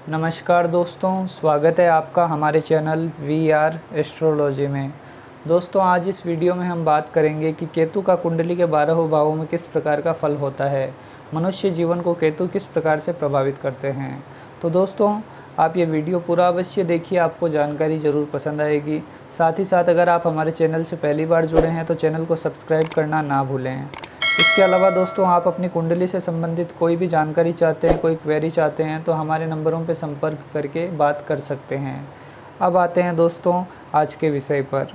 नमस्कार दोस्तों, स्वागत है आपका हमारे चैनल वी आर एस्ट्रोलॉजी में। दोस्तों, आज इस वीडियो में हम बात करेंगे कि केतु का कुंडली के 12 भावों में किस प्रकार का फल होता है, मनुष्य जीवन को केतु किस प्रकार से प्रभावित करते हैं। तो दोस्तों, आप ये वीडियो पूरा अवश्य देखिए, आपको जानकारी ज़रूर पसंद आएगी। साथ ही साथ अगर आप हमारे चैनल से पहली बार जुड़े हैं तो चैनल को सब्सक्राइब करना ना भूलें। इसके अलावा दोस्तों, आप अपनी कुंडली से संबंधित कोई भी जानकारी चाहते हैं, कोई क्वेरी चाहते हैं तो हमारे नंबरों पर संपर्क करके बात कर सकते हैं। अब आते हैं दोस्तों आज के विषय पर।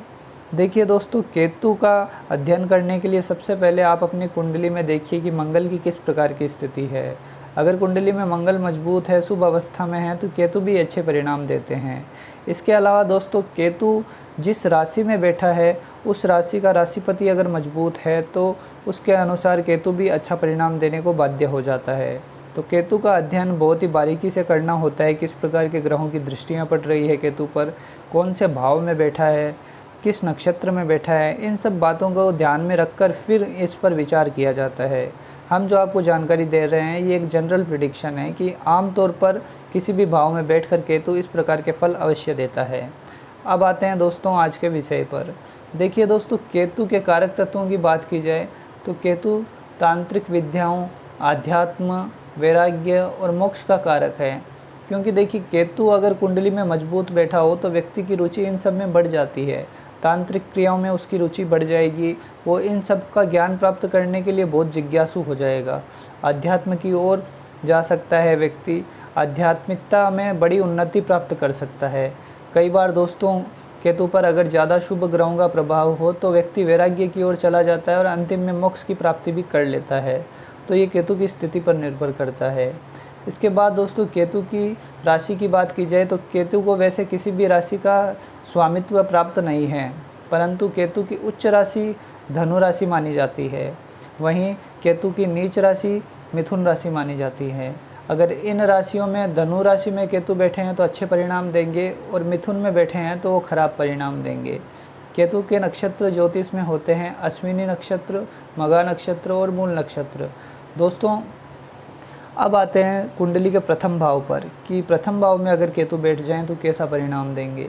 देखिए दोस्तों, केतु का अध्ययन करने के लिए सबसे पहले आप अपनी कुंडली में देखिए कि मंगल की किस प्रकार की स्थिति है। अगर कुंडली में मंगल मजबूत है, शुभ अवस्था में है, तो केतु भी अच्छे परिणाम देते हैं। इसके अलावा दोस्तों, केतु जिस राशि में बैठा है उस राशि का राशिपति अगर मजबूत है तो उसके अनुसार केतु भी अच्छा परिणाम देने को बाध्य हो जाता है। तो केतु का अध्ययन बहुत ही बारीकी से करना होता है। किस प्रकार के ग्रहों की दृष्टियां पड़ रही है केतु पर, कौन से भाव में बैठा है, किस नक्षत्र में बैठा है, इन सब बातों को ध्यान में रखकर फिर इस पर विचार किया जाता है। हम जो आपको जानकारी दे रहे हैं ये एक जनरल प्रेडिक्शन है कि आमतौर पर किसी भी भाव में बैठकर केतु इस प्रकार के फल अवश्य देता है। अब आते हैं दोस्तों आज के विषय पर। देखिए दोस्तों, केतु के कारक तत्वों की बात की जाए तो केतु तांत्रिक विद्याओं, आध्यात्म, वैराग्य और मोक्ष का कारक है। क्योंकि देखिए, केतु अगर कुंडली में मजबूत बैठा हो तो व्यक्ति की रुचि इन सब में बढ़ जाती है। तांत्रिक क्रियाओं में उसकी रुचि बढ़ जाएगी, वो इन सब का ज्ञान प्राप्त करने के लिए बहुत जिज्ञासु हो जाएगा। अध्यात्म की ओर जा सकता है व्यक्ति, आध्यात्मिकता में बड़ी उन्नति प्राप्त कर सकता है। कई बार दोस्तों, केतु पर अगर ज़्यादा शुभ ग्रहों का प्रभाव हो तो व्यक्ति वैराग्य की ओर चला जाता है और अंतिम में मोक्ष की प्राप्ति भी कर लेता है। तो ये केतु की स्थिति पर निर्भर करता है। इसके बाद दोस्तों, केतु की राशि की बात की जाए तो केतु को वैसे किसी भी राशि का स्वामित्व प्राप्त नहीं है, परंतु केतु की उच्च राशि धनु राशि मानी जाती है। वहीं केतु की नीच राशि मिथुन राशि मानी जाती है। अगर इन राशियों में धनु राशि में केतु बैठे हैं तो अच्छे परिणाम देंगे और मिथुन में बैठे हैं तो वो खराब परिणाम देंगे। केतु के नक्षत्र ज्योतिष में होते हैं अश्विनी नक्षत्र, मघा नक्षत्र और मूल नक्षत्र। दोस्तों, अब आते हैं कुंडली के प्रथम भाव पर कि प्रथम भाव में अगर केतु बैठ जाएं तो कैसा परिणाम देंगे।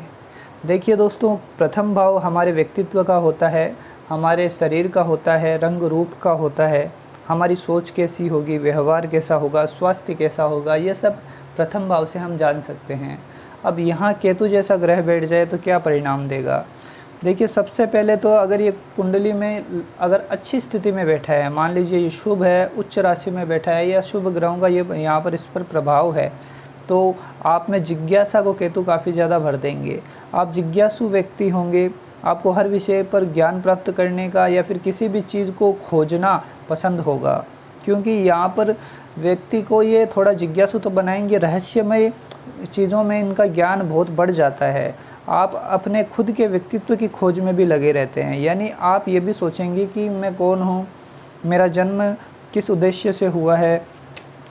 देखिए दोस्तों, प्रथम भाव हमारे व्यक्तित्व का होता है, हमारे शरीर का होता है, रंग रूप का होता है, हमारी सोच कैसी होगी, व्यवहार कैसा होगा, स्वास्थ्य कैसा होगा, ये सब प्रथम भाव से हम जान सकते हैं। अब यहाँ केतु जैसा ग्रह बैठ जाए तो क्या परिणाम देगा। देखिए, सबसे पहले तो अगर ये कुंडली में अगर अच्छी स्थिति में बैठा है, मान लीजिए ये शुभ है, उच्च राशि में बैठा है या शुभ ग्रहों का ये यहाँ पर इस पर प्रभाव है, तो आप में जिज्ञासा को केतु काफ़ी ज़्यादा भर देंगे। आप जिज्ञासु व्यक्ति होंगे, आपको हर विषय पर ज्ञान प्राप्त करने का या फिर किसी भी चीज़ को खोजना पसंद होगा। क्योंकि यहाँ पर व्यक्ति को ये थोड़ा जिज्ञासु तो बनाएंगे, रहस्यमय चीज़ों में इनका ज्ञान बहुत बढ़ जाता है। आप अपने खुद के व्यक्तित्व की खोज में भी लगे रहते हैं, यानी आप ये भी सोचेंगे कि मैं कौन हूँ, मेरा जन्म किस उद्देश्य से हुआ है,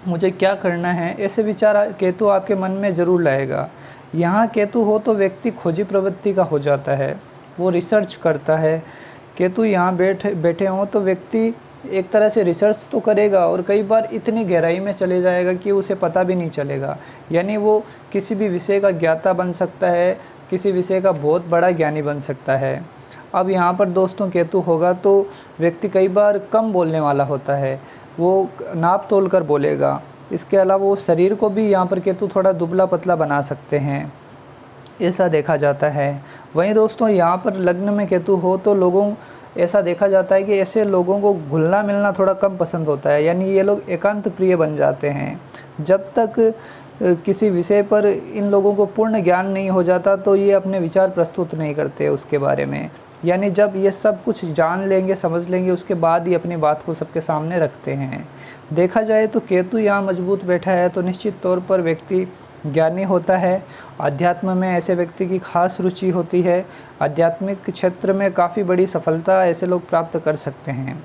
मुझे क्या करना है, ऐसे विचार केतु आपके मन में ज़रूर लाएगा। यहाँ केतु हो तो व्यक्ति खोजी प्रवृत्ति का हो जाता है, वो रिसर्च करता है। केतु यहाँ बैठे हों तो व्यक्ति एक तरह से रिसर्च तो करेगा और कई बार इतनी गहराई में चले जाएगा कि उसे पता भी नहीं चलेगा। यानी वो किसी भी विषय का ज्ञाता बन सकता है, किसी विषय का बहुत बड़ा ज्ञानी बन सकता है। अब यहाँ पर दोस्तों केतु होगा तो व्यक्ति कई बार कम बोलने वाला होता है, वो नाप तोल कर बोलेगा। इसके अलावा वो शरीर को भी यहाँ पर केतु थोड़ा दुबला पतला बना सकते हैं, ऐसा देखा जाता है। वहीं दोस्तों, यहाँ पर लग्न में केतु हो तो लोगों ऐसा देखा जाता है कि ऐसे लोगों को घुलना मिलना थोड़ा कम पसंद होता है, यानी ये लोग एकांत प्रिय बन जाते हैं। जब तक किसी विषय पर इन लोगों को पूर्ण ज्ञान नहीं हो जाता तो ये अपने विचार प्रस्तुत नहीं करते उसके बारे में। यानी जब ये सब कुछ जान लेंगे, समझ लेंगे, उसके बाद ही अपनी बात को सबके सामने रखते हैं। देखा जाए तो केतु यहाँ मजबूत बैठा है तो निश्चित तौर पर व्यक्ति ज्ञानी होता है। अध्यात्म में ऐसे व्यक्ति की खास रुचि होती है, आध्यात्मिक क्षेत्र में काफ़ी बड़ी सफलता ऐसे लोग प्राप्त कर सकते हैं।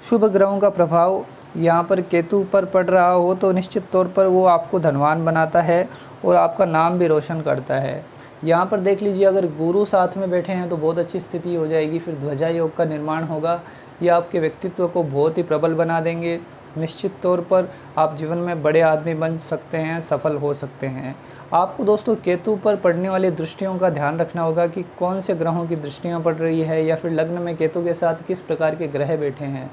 शुभ ग्रहों का प्रभाव यहाँ पर केतु पर पड़ रहा हो तो निश्चित तौर पर वो आपको धनवान बनाता है और आपका नाम भी रोशन करता है। यहाँ पर देख लीजिए, अगर गुरु साथ में बैठे हैं तो बहुत अच्छी स्थिति हो जाएगी, फिर ध्वजा योग का निर्माण होगा। ये आपके व्यक्तित्व को बहुत ही प्रबल बना देंगे, निश्चित तौर पर आप जीवन में बड़े आदमी बन सकते हैं, सफल हो सकते हैं। आपको दोस्तों केतु पर पड़ने वाली दृष्टियों का ध्यान रखना होगा कि कौन से ग्रहों की दृष्टियाँ पड़ रही है, या फिर लग्न में केतु के साथ किस प्रकार के ग्रह बैठे हैं।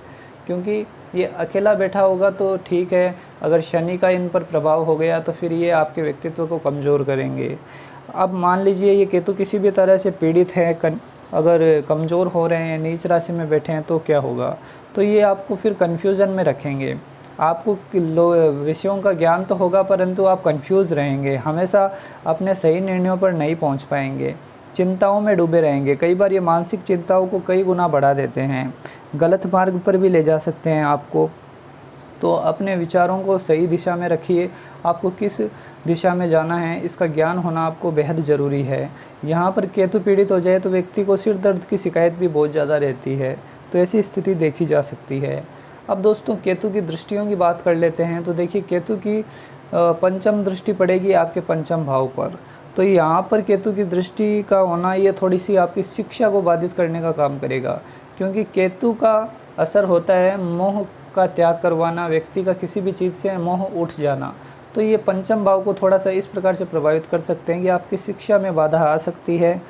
क्योंकि ये अकेला बैठा होगा तो ठीक है, अगर शनि का इन पर प्रभाव हो गया तो फिर ये आपके व्यक्तित्व को कमज़ोर करेंगे। अब मान लीजिए ये केतु किसी भी तरह से पीड़ित है, अगर कमज़ोर हो रहे हैं, नीच राशि में बैठे हैं, तो क्या होगा? तो ये आपको फिर कन्फ्यूज़न में रखेंगे। आपको विषयों का ज्ञान तो होगा, परंतु आप कन्फ्यूज़ रहेंगे, हमेशा अपने सही निर्णयों पर नहीं पहुंच पाएंगे, चिंताओं में डूबे रहेंगे। कई बार ये मानसिक चिंताओं को कई गुना बढ़ा देते हैं, गलत मार्ग पर भी ले जा सकते हैं आपको। तो अपने विचारों को सही दिशा में रखिए। आपको किस दिशा में जाना है इसका ज्ञान होना आपको बेहद ज़रूरी है। यहाँ पर केतु पीड़ित हो जाए तो व्यक्ति को सिर दर्द की शिकायत भी बहुत ज़्यादा रहती है, तो ऐसी स्थिति देखी जा सकती है। अब दोस्तों केतु की दृष्टियों की बात कर लेते हैं। तो देखिए केतु की पंचम दृष्टि पड़ेगी आपके पंचम भाव पर। तो यहाँ पर केतु की दृष्टि का होना ये थोड़ी सी आपकी शिक्षा को बाधित करने का काम करेगा, क्योंकि केतु का असर होता है मोह का त्याग करवाना, व्यक्ति का किसी भी चीज़ से मोह उठ जाना। तो ये पंचम भाव को थोड़ा सा इस प्रकार से प्रभावित कर सकते हैं कि आपकी शिक्षा में बाधा आ सकती है।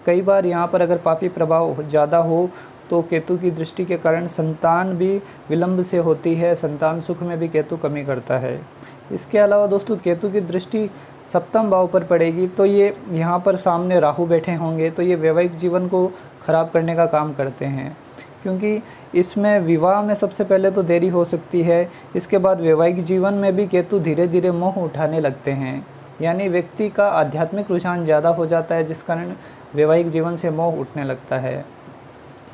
कई बार यहाँ पर अगर पापी प्रभाव ज़्यादा हो तो केतु की दृष्टि के कारण संतान भी विलंब से होती है, संतान सुख में भी केतु कमी करता है। इसके अलावा दोस्तों केतु की दृष्टि सप्तम भाव पर पड़ेगी, तो ये यहाँ पर सामने राहु बैठे होंगे, तो ये वैवाहिक जीवन को खराब करने का काम करते हैं, क्योंकि इसमें विवाह में सबसे पहले तो देरी हो सकती है। इसके बाद वैवाहिक जीवन में भी केतु धीरे धीरे मोह उठाने लगते हैं, यानी व्यक्ति का आध्यात्मिक रुझान ज़्यादा हो जाता है, जिस कारण वैवाहिक जीवन से मोह उठने लगता है।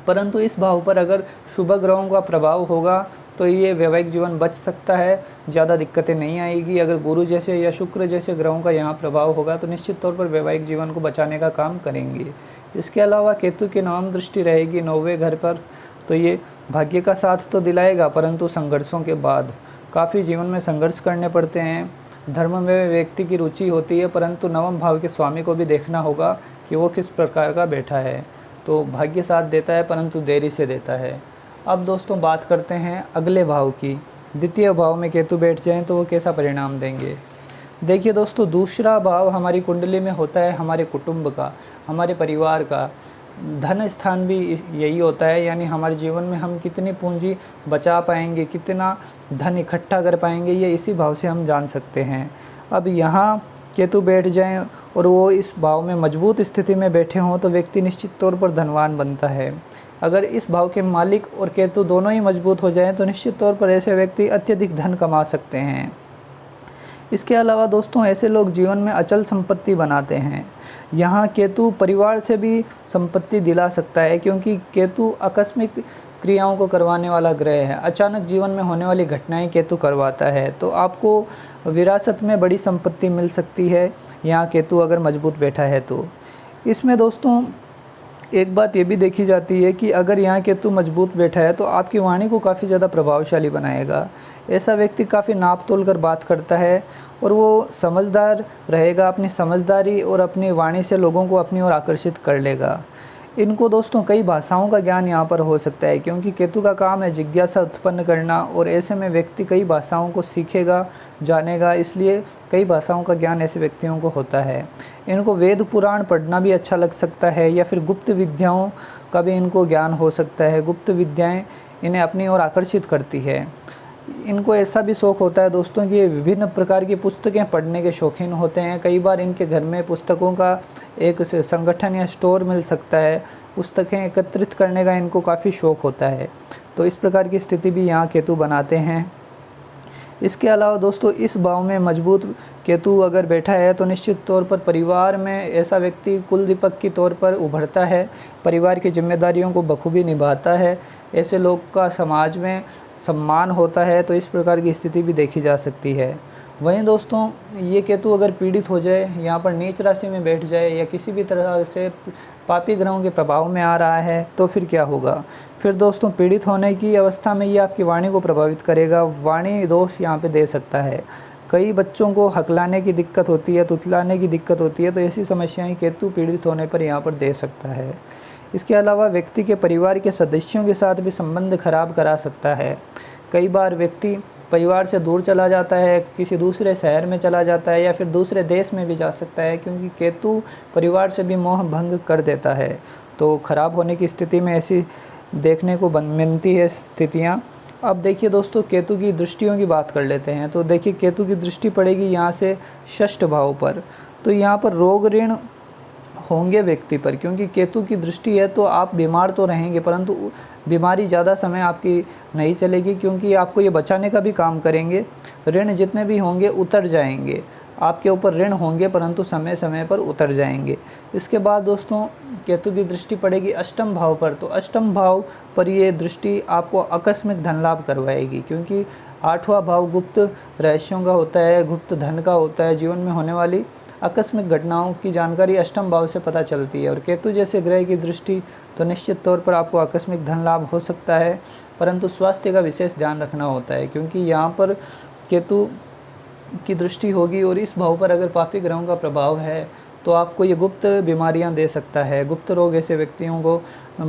परंतु इस भाव पर अगर शुभ ग्रहों का प्रभाव होगा तो ये वैवाहिक जीवन बच सकता है, ज़्यादा दिक्कतें नहीं आएगी। अगर गुरु जैसे या शुक्र जैसे ग्रहों का यहाँ प्रभाव होगा तो निश्चित तौर पर वैवाहिक जीवन को बचाने का काम करेंगे। इसके अलावा केतु की नवम दृष्टि रहेगी 9वें घर पर, तो ये भाग्य का साथ तो दिलाएगा, परंतु संघर्षों के बाद काफ़ी जीवन में संघर्ष करने पड़ते हैं। धर्म में व्यक्ति की रुचि होती है, परंतु नवम भाव के स्वामी को भी देखना होगा कि वो किस प्रकार का बैठा है। तो भाग्य साथ देता है, परंतु देरी से देता है। अब दोस्तों बात करते हैं अगले भाव की। द्वितीय भाव में केतु बैठ जाएं तो वो कैसा परिणाम देंगे। देखिए दोस्तों, दूसरा भाव हमारी कुंडली में होता है हमारे कुटुंब का, हमारे परिवार का। धन स्थान भी यही होता है, यानी हमारे जीवन में हम कितनी पूंजी बचा पाएंगे, कितना धन इकट्ठा कर पाएंगे, ये इसी भाव से हम जान सकते हैं। अब यहाँ केतु बैठ जाएं और वो इस भाव में मजबूत स्थिति में बैठे हों तो व्यक्ति निश्चित तौर पर धनवान बनता है। अगर इस भाव के मालिक और केतु दोनों ही मजबूत हो जाएं तो निश्चित तौर पर ऐसे व्यक्ति अत्यधिक धन कमा सकते हैं। इसके अलावा दोस्तों ऐसे लोग जीवन में अचल संपत्ति बनाते हैं। यहाँ केतु परिवार से भी संपत्ति दिला सकता है, क्योंकि केतु आकस्मिक क्रियाओं को करवाने वाला ग्रह है। अचानक जीवन में होने वाली घटनाएं केतु करवाता है, तो आपको विरासत में बड़ी संपत्ति मिल सकती है यहाँ केतु अगर मजबूत बैठा है तो। इसमें दोस्तों एक बात ये भी देखी जाती है कि अगर यहाँ केतु मजबूत बैठा है तो आपकी वाणी को काफ़ी ज़्यादा प्रभावशाली बनाएगा। ऐसा व्यक्ति काफ़ी नाप तोल कर बात करता है और वो समझदार रहेगा, अपनी समझदारी और अपनी वाणी से लोगों को अपनी ओर आकर्षित कर लेगा। इनको दोस्तों कई भाषाओं का ज्ञान यहाँ पर हो सकता है, क्योंकि केतु का काम है जिज्ञासा उत्पन्न करना, और ऐसे में व्यक्ति कई भाषाओं को सीखेगा, जानेगा, इसलिए कई भाषाओं का ज्ञान ऐसे व्यक्तियों को होता है। इनको वेद पुराण पढ़ना भी अच्छा लग सकता है, या फिर गुप्त विद्याओं का भी इनको ज्ञान हो सकता है। गुप्त विद्याएं इन्हें अपनी ओर आकर्षित करती है। इनको ऐसा भी शौक़ होता है दोस्तों कि ये विभिन्न प्रकार की पुस्तकें पढ़ने के शौकीन होते हैं। कई बार इनके घर में पुस्तकों का एक संगठन या स्टोर मिल सकता है। पुस्तकें एकत्रित करने का इनको काफ़ी शौक़ होता है। तो इस प्रकार की स्थिति भी यहाँ केतु बनाते हैं। इसके अलावा दोस्तों इस भाव में मजबूत केतु अगर बैठा है तो निश्चित तौर पर परिवार में ऐसा व्यक्ति कुल दीपक के तौर पर उभरता है, परिवार की जिम्मेदारियों को बखूबी निभाता है। ऐसे लोग का समाज में सम्मान होता है, तो इस प्रकार की स्थिति भी देखी जा सकती है। वहीं दोस्तों ये केतु अगर पीड़ित हो जाए, यहाँ पर नीच राशि में बैठ जाए, या किसी भी तरह से पापी ग्रहों के प्रभाव में आ रहा है, तो फिर क्या होगा। फिर दोस्तों पीड़ित होने की अवस्था में ये आपकी वाणी को प्रभावित करेगा। वाणी दोष यहाँ पे दे सकता है। कई बच्चों को हकलाने की दिक्कत होती है, तुतलाने की दिक्कत होती है, तो ऐसी समस्याएं केतु पीड़ित होने पर यहाँ पर दे सकता है। इसके अलावा व्यक्ति के परिवार के सदस्यों के साथ भी संबंध खराब करा सकता है। कई बार व्यक्ति परिवार से दूर चला जाता है, किसी दूसरे शहर में चला जाता है या फिर दूसरे देश में भी जा सकता है, क्योंकि केतु परिवार से भी मोह भंग कर देता है। तो ख़राब होने की स्थिति में ऐसी देखने को मिलती है स्थितियाँ। अब देखिए दोस्तों, केतु की दृष्टियों की बात कर लेते हैं। तो देखिए, केतु की दृष्टि पड़ेगी यहाँ से षष्ठ भाव पर। तो यहाँ पर रोग ऋण होंगे व्यक्ति पर, क्योंकि केतु की दृष्टि है तो आप बीमार तो रहेंगे, परंतु बीमारी ज़्यादा समय आपकी नहीं चलेगी, क्योंकि आपको ये बचाने का भी काम करेंगे। ऋण जितने भी होंगे उतर जाएंगे, आपके ऊपर ऋण होंगे परंतु समय समय पर उतर जाएंगे। इसके बाद दोस्तों, केतु की दृष्टि पड़ेगी अष्टम भाव पर। तो अष्टम भाव पर ये दृष्टि आपको आकस्मिक धन लाभ करवाएगी, क्योंकि आठवां भाव गुप्त रहस्यों का होता है, गुप्त धन का होता है। जीवन में होने वाली आकस्मिक घटनाओं की जानकारी अष्टम भाव से पता चलती है। और केतु जैसे ग्रह की दृष्टि तो निश्चित तौर पर आपको आकस्मिक धन लाभ हो सकता है, परंतु स्वास्थ्य का विशेष ध्यान रखना होता है, क्योंकि यहाँ पर केतु की दृष्टि होगी और इस भाव पर अगर पापी ग्रहों का प्रभाव है तो आपको ये गुप्त बीमारियां दे सकता है। गुप्त रोग ऐसे व्यक्तियों को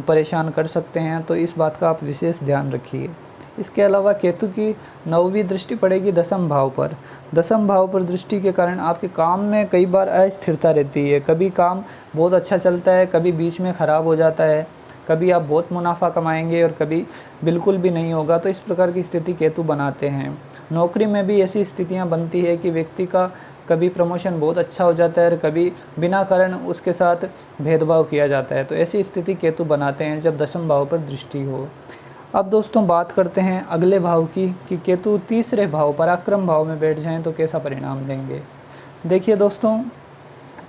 परेशान कर सकते हैं, तो इस बात का आप विशेष ध्यान रखिए। इसके अलावा केतु की नौवीं दृष्टि पड़ेगी दसम भाव पर। दसम भाव पर दृष्टि के कारण आपके काम में कई बार अस्थिरता रहती है। कभी काम बहुत अच्छा चलता है, कभी बीच में ख़राब हो जाता है, कभी आप बहुत मुनाफा कमाएंगे और कभी बिल्कुल भी नहीं होगा। तो इस प्रकार की स्थिति केतु बनाते हैं। नौकरी में भी ऐसी स्थितियां बनती है कि व्यक्ति का कभी प्रमोशन बहुत अच्छा हो जाता है और कभी बिना कारण उसके साथ भेदभाव किया जाता है। तो ऐसी स्थिति केतु बनाते हैं जब दसम भाव पर दृष्टि हो। अब दोस्तों बात करते हैं अगले भाव की कि केतु तीसरे भाव पराक्रम भाव में बैठ जाएं तो कैसा परिणाम देंगे। देखिए दोस्तों,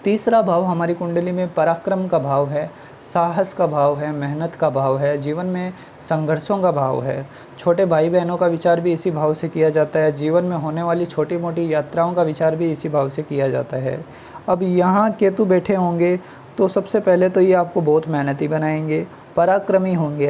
तीसरा भाव हमारी कुंडली में पराक्रम का भाव है, साहस का भाव है, मेहनत का भाव है, जीवन में संघर्षों का भाव है। छोटे भाई बहनों का विचार भी इसी भाव से किया जाता है। जीवन में होने वाली छोटी मोटी यात्राओं का विचार भी इसी भाव से किया जाता है। अब यहाँ केतु बैठे होंगे तो सबसे पहले तो ये आपको बहुत मेहनती बनाएंगे, पराक्रमी होंगे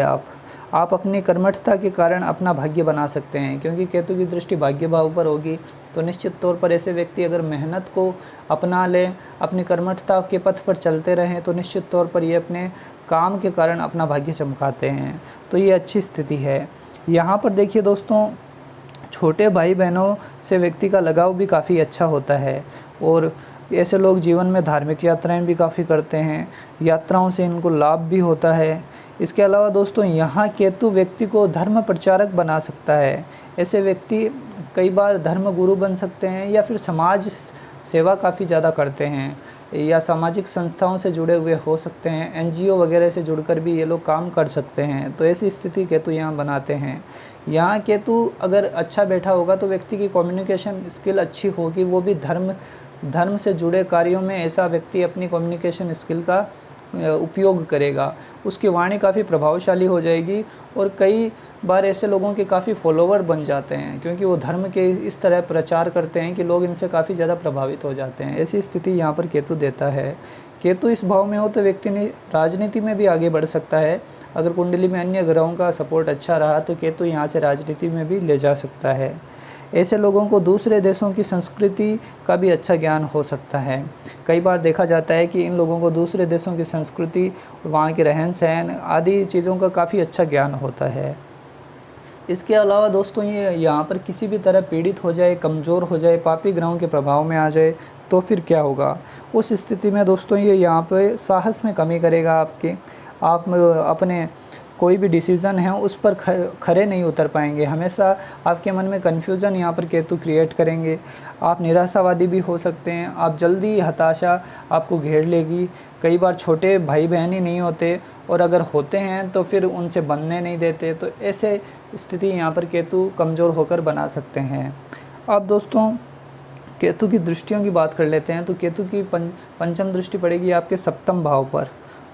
आप अपनी कर्मठता के कारण अपना भाग्य बना सकते हैं, क्योंकि केतु की दृष्टि भाग्य भाव पर होगी। तो निश्चित तौर पर ऐसे व्यक्ति अगर मेहनत को अपना लें, अपनी कर्मठता के पथ पर चलते रहें, तो निश्चित तौर पर ये अपने काम के कारण अपना भाग्य चमकाते हैं। तो ये अच्छी स्थिति है। यहाँ पर देखिए दोस्तों, छोटे भाई बहनों से व्यक्ति का लगाव भी काफ़ी अच्छा होता है और ऐसे लोग जीवन में धार्मिक यात्राएं भी काफ़ी करते हैं। यात्राओं से इनको लाभ भी होता है। इसके अलावा दोस्तों, यहाँ केतु व्यक्ति को धर्म प्रचारक बना सकता है। ऐसे व्यक्ति कई बार धर्म गुरु बन सकते हैं या फिर समाज सेवा काफ़ी ज़्यादा करते हैं या सामाजिक संस्थाओं से जुड़े हुए हो सकते हैं। एनजीओ वगैरह से जुड़कर भी ये लोग काम कर सकते हैं। तो ऐसी स्थिति केतु यहाँ बनाते हैं। यहाँ केतु अगर अच्छा बैठा होगा तो व्यक्ति की कम्युनिकेशन स्किल अच्छी होगी, वो भी धर्म से जुड़े कार्यों में ऐसा व्यक्ति अपनी कम्युनिकेशन स्किल का उपयोग करेगा। उसकी वाणी काफ़ी प्रभावशाली हो जाएगी और कई बार ऐसे लोगों के काफ़ी फॉलोवर बन जाते हैं, क्योंकि वो धर्म के इस तरह प्रचार करते हैं कि लोग इनसे काफ़ी ज़्यादा प्रभावित हो जाते हैं। ऐसी स्थिति यहाँ पर केतु देता है। केतु इस भाव में हो तो व्यक्ति ने राजनीति में भी आगे बढ़ सकता है। अगर कुंडली में अन्य ग्रहों का सपोर्ट अच्छा रहा तो केतु यहाँ से राजनीति में भी ले जा सकता है। ऐसे लोगों को दूसरे देशों की संस्कृति का भी अच्छा ज्ञान हो सकता है। कई बार देखा जाता है कि इन लोगों को दूसरे देशों की संस्कृति, वहाँ के रहन सहन आदि चीज़ों का काफ़ी अच्छा ज्ञान होता है। इसके अलावा दोस्तों, ये यहाँ पर किसी भी तरह पीड़ित हो जाए, कमज़ोर हो जाए, पापी ग्रहों के प्रभाव में आ जाए तो फिर क्या होगा। उस स्थिति में दोस्तों ये यहाँ पर साहस में कमी करेगा आप अपने कोई भी डिसीज़न है उस पर खरे नहीं उतर पाएंगे। हमेशा आपके मन में कन्फ्यूज़न यहाँ पर केतु क्रिएट करेंगे। आप निराशावादी भी हो सकते हैं। आप जल्दी हताशा आपको घेर लेगी। कई बार छोटे भाई बहन ही नहीं होते और अगर होते हैं तो फिर उनसे बनने नहीं देते। तो ऐसे स्थिति यहाँ पर केतु कमज़ोर होकर बना सकते हैं। अब दोस्तों केतु की दृष्टियों की बात कर लेते हैं। तो केतु की पंचम दृष्टि पड़ेगी आपके सप्तम भाव पर।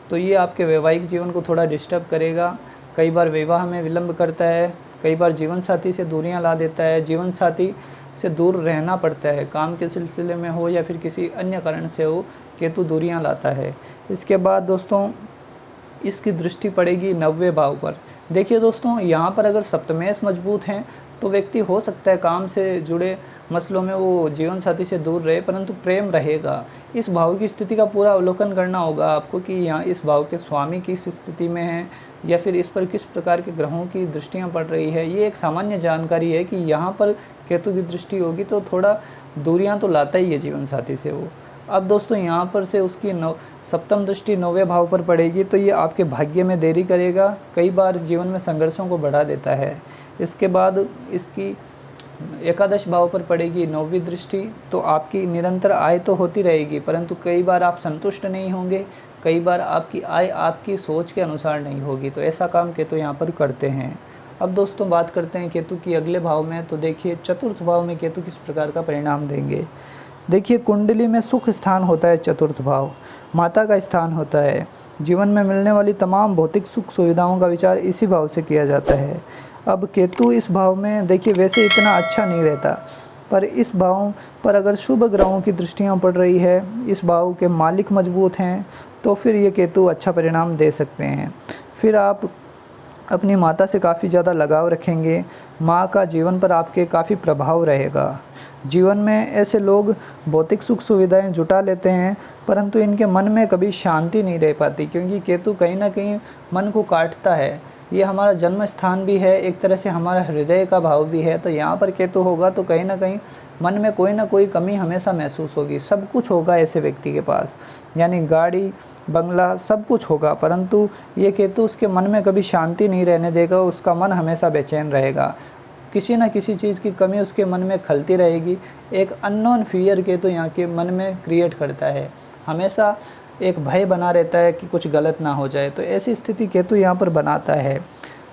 तो ये आपके वैवाहिक जीवन को थोड़ा डिस्टर्ब करेगा। कई बार विवाह में विलंब करता है, कई बार जीवन साथी से दूरियां ला देता है, जीवन साथी से दूर रहना पड़ता है, काम के सिलसिले में हो या फिर किसी अन्य कारण से हो, केतु दूरियां लाता है। इसके बाद दोस्तों इसकी दृष्टि पड़ेगी 9वें भाव पर। देखिए दोस्तों, यहाँ पर अगर सप्तमेश मजबूत हैं तो व्यक्ति हो सकता है काम से जुड़े मसलों में वो जीवन साथी से दूर रहे, परंतु प्रेम रहेगा। इस भाव की स्थिति का पूरा अवलोकन करना होगा आपको कि यहाँ इस भाव के स्वामी किस स्थिति में हैं या फिर इस पर किस प्रकार के ग्रहों की दृष्टियाँ पड़ रही है। ये एक सामान्य जानकारी है कि यहाँ पर केतु की दृष्टि होगी तो थोड़ा दूरियाँ तो लाता ही है जीवन साथी से वो। अब दोस्तों यहाँ पर से उसकी सप्तम दृष्टि 9वें भाव पर पड़ेगी तो ये आपके भाग्य में देरी करेगा, कई बार जीवन में संघर्षों को बढ़ा देता है। इसके बाद इसकी एकादश भाव पर पड़ेगी 9वीं दृष्टि, तो आपकी निरंतर आय तो होती रहेगी, परंतु कई बार आप संतुष्ट नहीं होंगे, कई बार आपकी आय आपकी सोच के अनुसार नहीं होगी। तो ऐसा काम केतु यहाँ पर करते हैं। अब दोस्तों बात करते हैं केतु की अगले भाव में। तो देखिए चतुर्थ भाव में केतु किस प्रकार का परिणाम देंगे। देखिए कुंडली में सुख स्थान होता है, चतुर्थ भाव माता का स्थान होता है। जीवन में मिलने वाली तमाम भौतिक सुख सुविधाओं का विचार इसी भाव से किया जाता है। अब केतु इस भाव में देखिए वैसे इतना अच्छा नहीं रहता, पर इस भाव पर अगर शुभ ग्रहों की दृष्टियाँ पड़ रही है, इस भाव के मालिक मजबूत हैं, तो फिर ये केतु अच्छा परिणाम दे सकते हैं। फिर आप अपनी माता से काफ़ी ज़्यादा लगाव रखेंगे, माँ का जीवन पर आपके काफ़ी प्रभाव रहेगा। जीवन में ऐसे लोग भौतिक सुख सुविधाएं जुटा लेते हैं, परंतु इनके मन में कभी शांति नहीं रह पाती, क्योंकि केतु कहीं ना कहीं मन को काटता है। ये हमारा जन्म स्थान भी है, एक तरह से हमारा हृदय का भाव भी है। तो यहाँ पर केतु होगा तो कहीं ना कहीं मन में कोई ना कोई कमी हमेशा महसूस होगी। सब कुछ होगा ऐसे व्यक्ति के पास, यानी गाड़ी बंगला सब कुछ होगा, परंतु ये केतु उसके मन में कभी शांति नहीं रहने देगा। उसका मन हमेशा बेचैन रहेगा, किसी न किसी चीज़ की कमी उसके मन में खलती रहेगी। एक अननोन फियर केतु यहाँ के मन में क्रिएट करता है, हमेशा एक भय बना रहता है कि कुछ गलत ना हो जाए। तो ऐसी स्थिति केतु यहाँ पर बनाता है।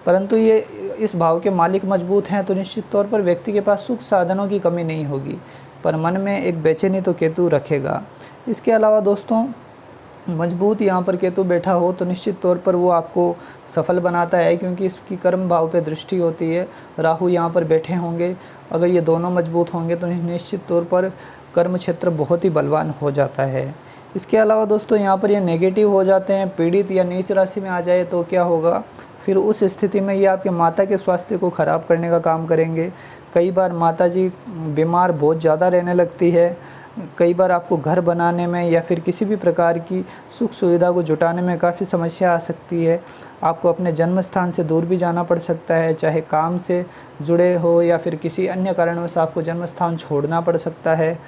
परंतु ये इस भाव के मालिक मजबूत हैं तो निश्चित तौर पर व्यक्ति के पास सुख साधनों की कमी नहीं होगी, पर मन में एक बेचैनी तो केतु रखेगा। इसके अलावा दोस्तों मजबूत यहाँ पर केतु बैठा हो तो निश्चित तौर पर वो आपको सफल बनाता है, क्योंकि इसकी कर्म भाव पे दृष्टि होती है। राहु यहाँ पर बैठे होंगे, अगर ये दोनों मजबूत होंगे तो निश्चित तौर पर कर्म क्षेत्र बहुत ही बलवान हो जाता है। इसके अलावा दोस्तों यहाँ पर ये नेगेटिव हो जाते हैं, पीड़ित या नीच राशि में आ जाए तो क्या होगा, फिर उस स्थिति में ये आपके माता के स्वास्थ्य को ख़राब करने का काम करेंगे। कई बार माता जी बीमार बहुत ज़्यादा रहने लगती है, कई बार आपको घर बनाने में या फिर किसी भी प्रकार की सुख सुविधा को जुटाने में काफ़ी समस्या आ सकती है। आपको अपने जन्म स्थान से दूर भी जाना पड़ सकता है, चाहे काम से जुड़े हो या फिर किसी अन्य कारणवश आपको जन्म स्थान छोड़ना पड़ सकता है।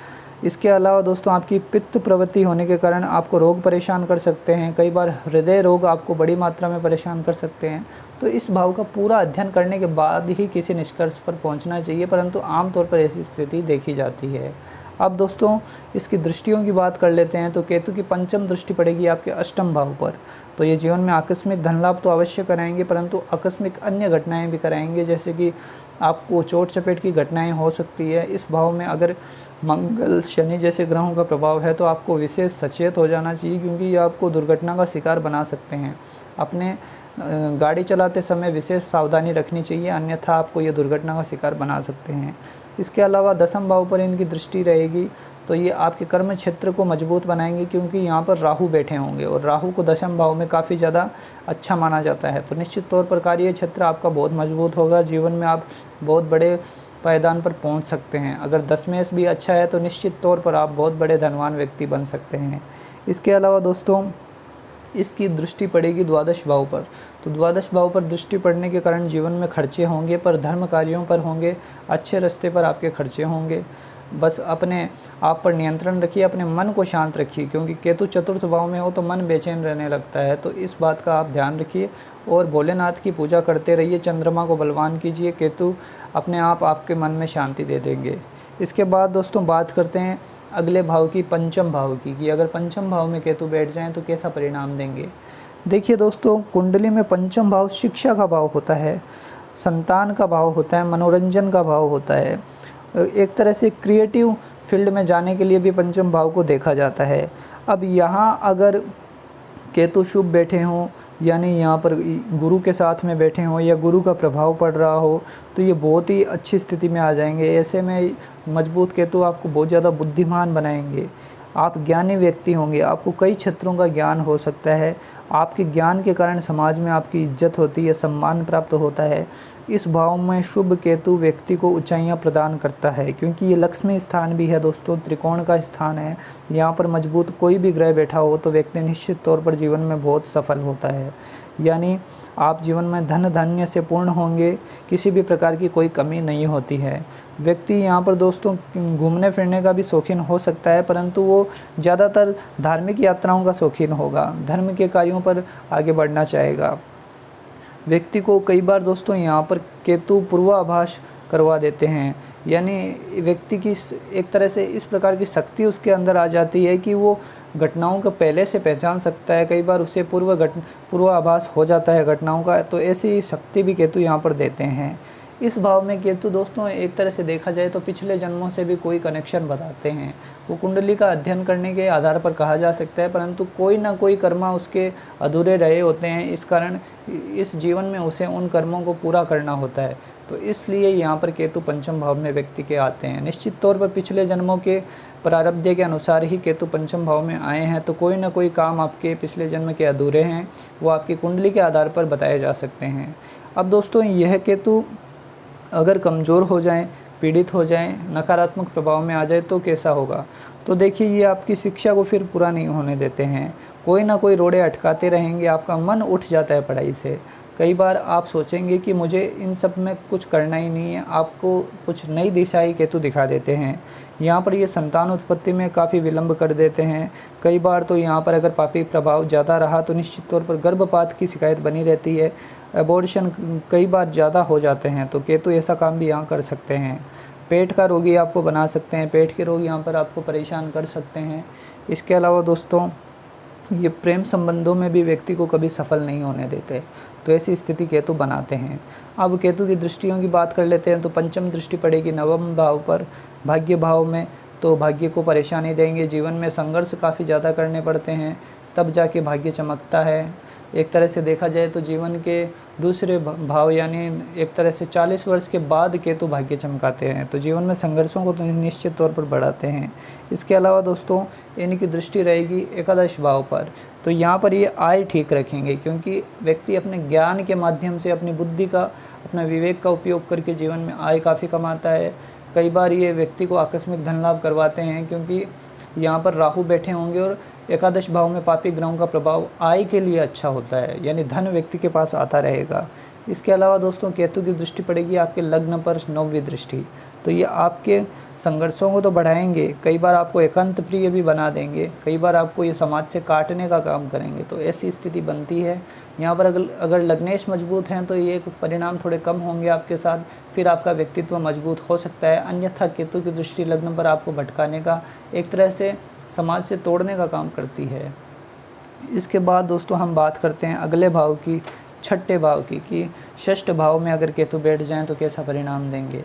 इसके अलावा दोस्तों आपकी पित्त प्रवृत्ति होने के कारण आपको रोग परेशान कर सकते हैं, कई बार हृदय रोग आपको बड़ी मात्रा में परेशान कर सकते हैं। तो इस भाव का पूरा अध्ययन करने के बाद ही किसी निष्कर्ष पर पहुंचना चाहिए, परंतु आमतौर पर ऐसी स्थिति देखी जाती है। अब दोस्तों इसकी दृष्टियों की बात कर लेते हैं। तो केतु की पंचम दृष्टि पड़ेगी आपके अष्टम भाव पर, तो ये जीवन में आकस्मिक धन लाभ तो अवश्य कराएंगे, परंतु आकस्मिक अन्य घटनाएं भी कराएंगे, जैसे कि आपको चोट चपेट की घटनाएं हो सकती है। इस भाव में अगर मंगल शनि जैसे ग्रहों का प्रभाव है तो आपको विशेष सचेत हो जाना चाहिए, क्योंकि ये आपको दुर्घटना का शिकार बना सकते हैं। अपने गाड़ी चलाते समय विशेष सावधानी रखनी चाहिए, अन्यथा आपको ये दुर्घटना का शिकार बना सकते हैं। इसके अलावा दसम भाव पर इनकी दृष्टि रहेगी तो ये आपके कर्म क्षेत्र को मजबूत बनाएंगे, क्योंकि यहाँ पर राहु बैठे होंगे और राहु को दसम भाव में काफ़ी ज़्यादा अच्छा माना जाता है। तो निश्चित तौर पर कार्य क्षेत्र आपका बहुत मजबूत होगा, जीवन में आप बहुत बड़े पायदान पर पहुंच सकते हैं। अगर दशमेश भी अच्छा है तो निश्चित तौर पर आप बहुत बड़े धनवान व्यक्ति बन सकते हैं। इसके अलावा दोस्तों इसकी दृष्टि पड़ेगी द्वादश भाव पर, तो द्वादश भाव पर दृष्टि पड़ने के कारण जीवन में खर्चे होंगे, पर धर्म कार्यों पर होंगे, अच्छे रास्ते पर आपके खर्चे होंगे। बस अपने आप पर नियंत्रण रखिए, अपने मन को शांत रखिए, क्योंकि केतु चतुर्थ भाव में हो तो मन बेचैन रहने लगता है। तो इस बात का आप ध्यान रखिए और भोलेनाथ की पूजा करते रहिए, चंद्रमा को बलवान कीजिए, केतु अपने आप आपके मन में शांति दे देंगे। इसके बाद दोस्तों बात करते हैं अगले भाव की, पंचम भाव की, कि अगर पंचम भाव में केतु बैठ जाएं तो कैसा परिणाम देंगे। देखिए दोस्तों कुंडली में पंचम भाव शिक्षा का भाव होता है, संतान का भाव होता है, मनोरंजन का भाव होता है। एक तरह से क्रिएटिव फील्ड में जाने के लिए भी पंचम भाव को देखा जाता है। अब यहाँ अगर केतु शुभ बैठे हों, यानी यहाँ पर गुरु के साथ में बैठे हों या गुरु का प्रभाव पड़ रहा हो, तो ये बहुत ही अच्छी स्थिति में आ जाएंगे। ऐसे में मजबूत केतु आपको बहुत ज़्यादा बुद्धिमान बनाएंगे। आप ज्ञानी व्यक्ति होंगे, आपको कई क्षेत्रों का ज्ञान हो सकता है। आपके ज्ञान के कारण समाज में आपकी इज्जत होती है, सम्मान प्राप्त होता है। इस भाव में शुभ केतु व्यक्ति को ऊंचाइयां प्रदान करता है, क्योंकि ये लक्ष्मी स्थान भी है दोस्तों, त्रिकोण का स्थान है। यहाँ पर मजबूत कोई भी ग्रह बैठा हो तो व्यक्ति निश्चित तौर पर जीवन में बहुत सफल होता है। यानी आप जीवन में धन धान्य से पूर्ण होंगे, किसी भी प्रकार की कोई कमी नहीं होती है। व्यक्ति यहाँ पर दोस्तों घूमने फिरने का भी शौकीन हो सकता है, परंतु वो ज़्यादातर धार्मिक यात्राओं का शौकीन होगा, धर्म के कार्यों पर आगे बढ़ना चाहेगा। व्यक्ति को कई बार दोस्तों यहाँ पर केतु पूर्वाभास करवा देते हैं, यानी व्यक्ति की एक तरह से इस प्रकार की शक्ति उसके अंदर आ जाती है कि वो घटनाओं को पहले से पहचान सकता है। कई बार उसे पूर्वाभास हो जाता है घटनाओं का, तो ऐसी शक्ति भी केतु यहाँ पर देते हैं। इस भाव में केतु दोस्तों एक तरह से देखा जाए तो पिछले जन्मों से भी कोई कनेक्शन बताते हैं। वो कुंडली का अध्ययन करने के आधार पर कहा जा सकता है, परंतु कोई ना कोई कर्म उसके अधूरे रहे होते हैं, इस कारण इस जीवन में उसे उन कर्मों को पूरा करना होता है। तो इसलिए यहाँ पर केतु पंचम भाव में व्यक्ति के आते हैं। निश्चित तौर पर पिछले जन्मों के प्रारब्ध के अनुसार ही केतु पंचम भाव में आए हैं, तो कोई ना कोई काम आपके पिछले जन्म के अधूरे हैं, वो आपकी कुंडली के आधार पर बताए जा सकते हैं। अब दोस्तों यह केतु अगर कमज़ोर हो जाएं, पीड़ित हो जाएं, नकारात्मक प्रभाव में आ जाए तो कैसा होगा? तो देखिए, ये आपकी शिक्षा को फिर पूरा नहीं होने देते हैं, कोई ना कोई रोड़े अटकाते रहेंगे, आपका मन उठ जाता है पढ़ाई से। कई बार आप सोचेंगे कि मुझे इन सब में कुछ करना ही नहीं है, आपको कुछ नई दिशा ही केतु दिखा देते हैं। यहाँ पर ये संतान उत्पत्ति में काफ़ी विलंब कर देते हैं। कई बार तो यहाँ पर अगर पापी प्रभाव ज़्यादा रहा तो निश्चित तौर पर गर्भपात की शिकायत बनी रहती है, एबॉर्शन कई बार ज़्यादा हो जाते हैं, तो केतु ऐसा काम भी यहाँ कर सकते हैं। पेट का रोगी आपको बना सकते हैं, पेट के रोग यहाँ पर आपको परेशान कर सकते हैं। इसके अलावा दोस्तों ये प्रेम संबंधों में भी व्यक्ति को कभी सफल नहीं होने देते, तो ऐसी स्थिति केतु बनाते हैं। अब केतु की दृष्टियों की बात कर लेते हैं, तो पंचम दृष्टि पड़ेगी नवम भाव पर, भाग्य भाव में, तो भाग्य को परेशानी देंगे। जीवन में संघर्ष काफ़ी ज़्यादा करने पड़ते हैं, तब जाके भाग्य चमकता है। एक तरह से देखा जाए तो जीवन के दूसरे भाव यानी एक तरह से 40 वर्ष के बाद केतु भाग्य चमकाते हैं, तो जीवन में संघर्षों को तो निश्चित तौर पर बढ़ाते हैं। इसके अलावा दोस्तों इनकी दृष्टि रहेगी एकादश भाव पर, तो यहाँ पर ये आय ठीक रखेंगे, क्योंकि व्यक्ति अपने ज्ञान के माध्यम से, अपनी बुद्धि का, अपना विवेक का उपयोग करके जीवन में आय काफ़ी कमाता है। कई बार ये व्यक्ति को आकस्मिक धन लाभ करवाते हैं, क्योंकि यहाँ पर राहु बैठे होंगे और एकादश भाव में पापी ग्रहों का प्रभाव आय के लिए अच्छा होता है, यानी धन व्यक्ति के पास आता रहेगा। इसके अलावा दोस्तों केतु की दृष्टि पड़ेगी आपके लग्न पर, नौवीं दृष्टि, तो ये आपके संघर्षों को तो बढ़ाएंगे, कई बार आपको एकांत प्रिय भी बना देंगे, कई बार आपको ये समाज से काटने का काम करेंगे, तो ऐसी स्थिति बनती है। यहाँ पर अगर लग्नेश मजबूत हैं तो ये परिणाम थोड़े कम होंगे आपके साथ, फिर आपका व्यक्तित्व मजबूत हो सकता है। अन्यथा केतु की दृष्टि लग्न पर आपको भटकाने का, एक तरह से समाज से तोड़ने का काम करती है। इसके बाद दोस्तों हम बात करते हैं अगले भाव की, छठे भाव की, कि षष्ठ भाव में अगर केतु बैठ जाएं तो कैसा परिणाम देंगे।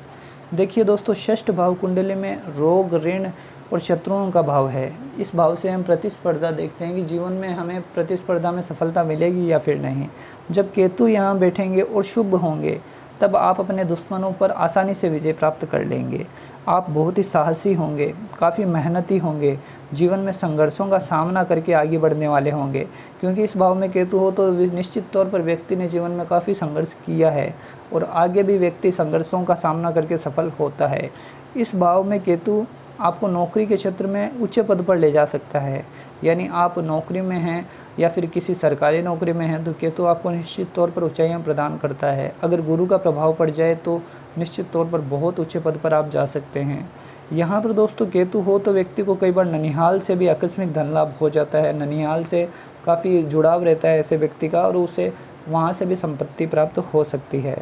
देखिए दोस्तों, षष्ठ भाव कुंडली में रोग, ऋण और शत्रुओं का भाव है। इस भाव से हम प्रतिस्पर्धा देखते हैं कि जीवन में हमें प्रतिस्पर्धा में सफलता मिलेगी या फिर नहीं। जब केतु यहाँ बैठेंगे और शुभ होंगे तब आप अपने दुश्मनों पर आसानी से विजय प्राप्त कर लेंगे। आप बहुत ही साहसी होंगे, काफ़ी मेहनती होंगे, जीवन में संघर्षों का सामना करके आगे बढ़ने वाले होंगे, क्योंकि इस भाव में केतु हो तो निश्चित तौर पर व्यक्ति ने जीवन में काफ़ी संघर्ष किया है और आगे भी व्यक्ति संघर्षों का सामना करके सफल होता है। इस भाव में केतु आपको नौकरी के क्षेत्र में ऊंचे पद पर ले जा सकता है, यानी आप नौकरी में हैं या फिर किसी सरकारी नौकरी में हैं तो केतु आपको निश्चित तौर पर ऊंचाइयां प्रदान करता है। अगर गुरु का प्रभाव पड़ जाए तो निश्चित तौर पर बहुत ऊंचे पद पर आप जा सकते हैं। यहाँ पर दोस्तों केतु हो तो व्यक्ति को कई बार ननिहाल से भी आकस्मिक धन लाभ हो जाता है। ननिहाल से काफ़ी जुड़ाव रहता है ऐसे व्यक्ति का और उसे वहाँ से भी संपत्ति प्राप्त हो सकती है।